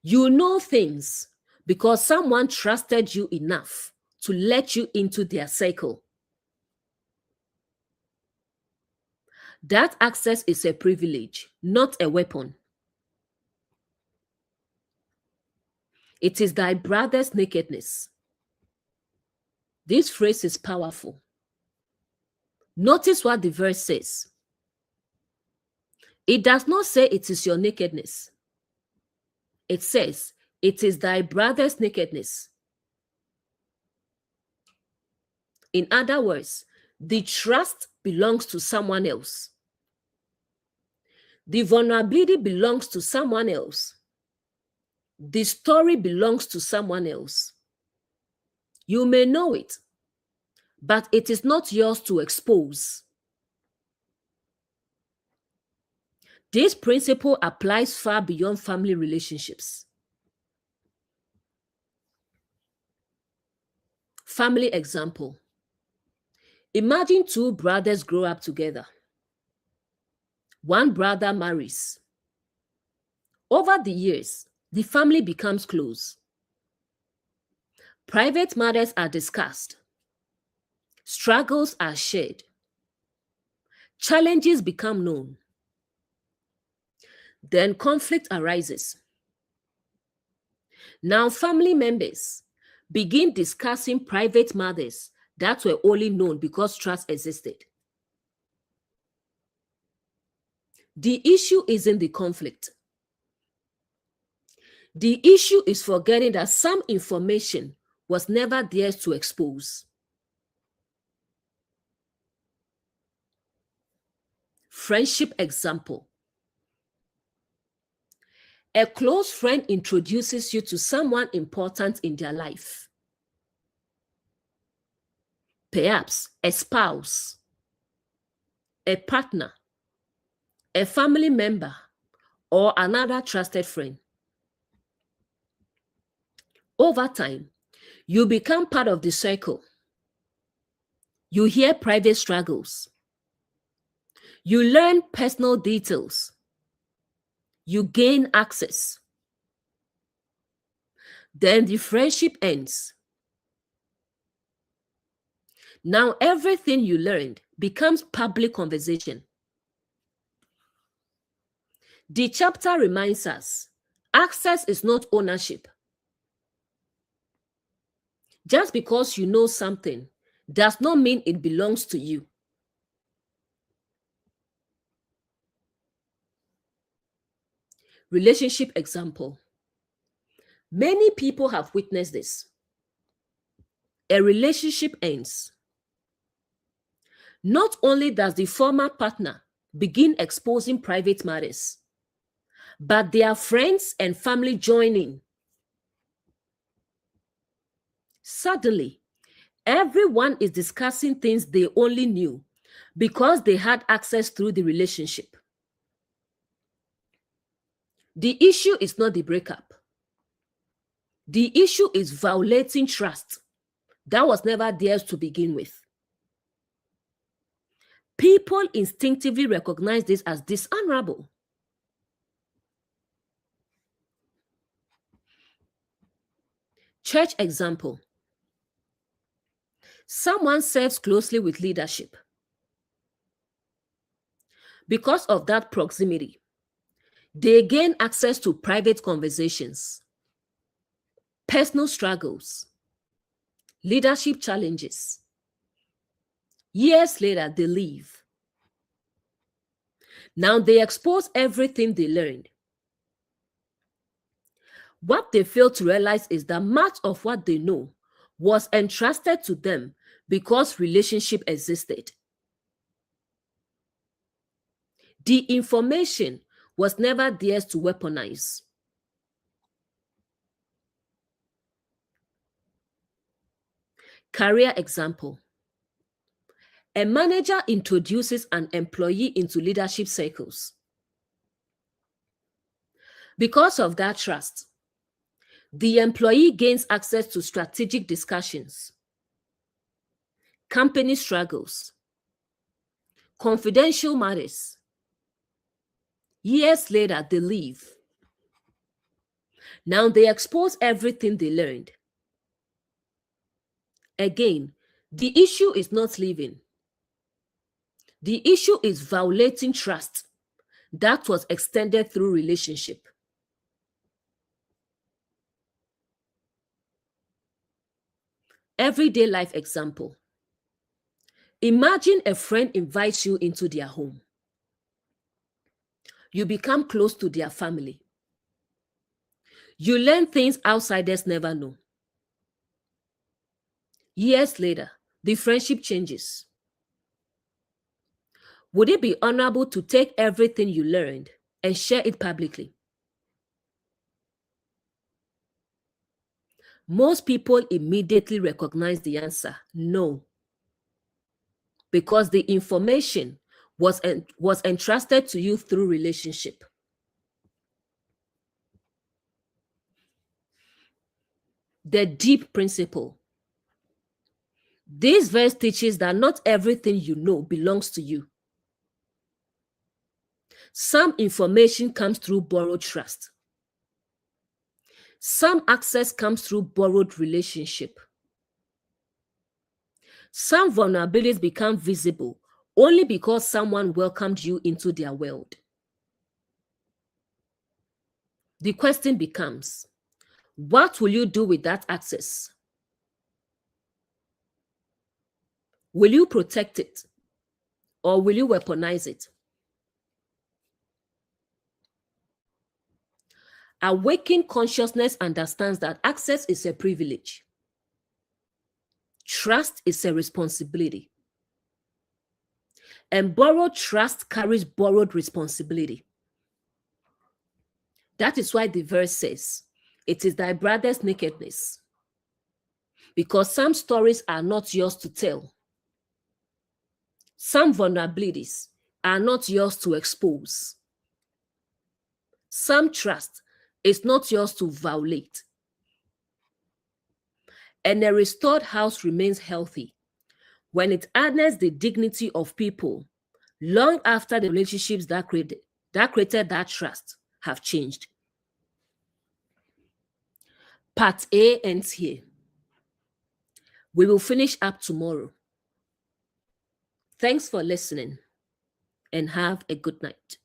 you know things because someone trusted you enough to let you into their circle. That access is a privilege, not a weapon. It is thy brother's nakedness. This phrase is powerful. Notice what the verse says. It does not say it is your nakedness. It says it is thy brother's nakedness. In other words, the trust belongs to someone else. The vulnerability belongs to someone else. The story belongs to someone else. You may know it, but it is not yours to expose. This principle applies far beyond family relationships. Family example. Imagine two brothers grow up together. One brother marries. Over the years, the family becomes close. Private matters are discussed. Struggles are shared. Challenges become known. Then conflict arises. Now family members begin discussing private matters that were only known because trust existed. The issue isn't the conflict. The issue is forgetting that some information was never theirs to expose. Friendship example. A close friend introduces you to someone important in their life. Perhaps a spouse, a partner, a family member, or another trusted friend. Over time, you become part of the circle. You hear private struggles. You learn personal details. You gain access. Then the friendship ends. Now everything you learned becomes public conversation. The chapter reminds us, access is not ownership. Just because you know something does not mean it belongs to you. Relationship example. Many people have witnessed this. A relationship ends. Not only does the former partner begin exposing private matters, but their friends and family join in. Suddenly, everyone is discussing things they only knew because they had access through the relationship. The issue is not the breakup. The issue is violating trust that was never theirs to begin with. People instinctively recognize this as dishonorable. Church example. Someone serves closely with leadership. Because of that proximity, they gain access to private conversations, personal struggles, leadership challenges. Years later, they leave. Now they expose everything they learned. What they fail to realize is that much of what they know was entrusted to them because relationship existed. The information was never theirs to weaponize. Career example. A manager introduces an employee into leadership circles. Because of that trust, the employee gains access to strategic discussions, company struggles, confidential matters. Years later, they leave. Now they expose everything they learned. Again, the issue is not leaving. The issue is violating trust that was extended through relationship. Everyday life example. Imagine a friend invites you into their home. You become close to their family. You learn things outsiders never know. Years later, the friendship changes. Would it be honorable to take everything you learned and share it publicly? Most people immediately recognize the answer, no. Because the information was entrusted to you through relationship. The deep principle. This verse teaches that not everything you know belongs to you. Some information comes through borrowed trust. Some access comes through borrowed relationship. Some vulnerabilities become visible only because someone welcomed you into their world. The question becomes, what will you do with that access? Will you protect it or will you weaponize it? Awakened consciousness understands that access is a privilege. Trust is a responsibility. And borrowed trust carries borrowed responsibility. That is why the verse says, it is thy brother's nakedness. Because some stories are not yours to tell. Some vulnerabilities are not yours to expose. Some trust is not yours to violate. And a restored house remains healthy when it honors the dignity of people long after the relationships that created that trust have changed. Part A ends here. We will finish up tomorrow. Thanks for listening and have a good night.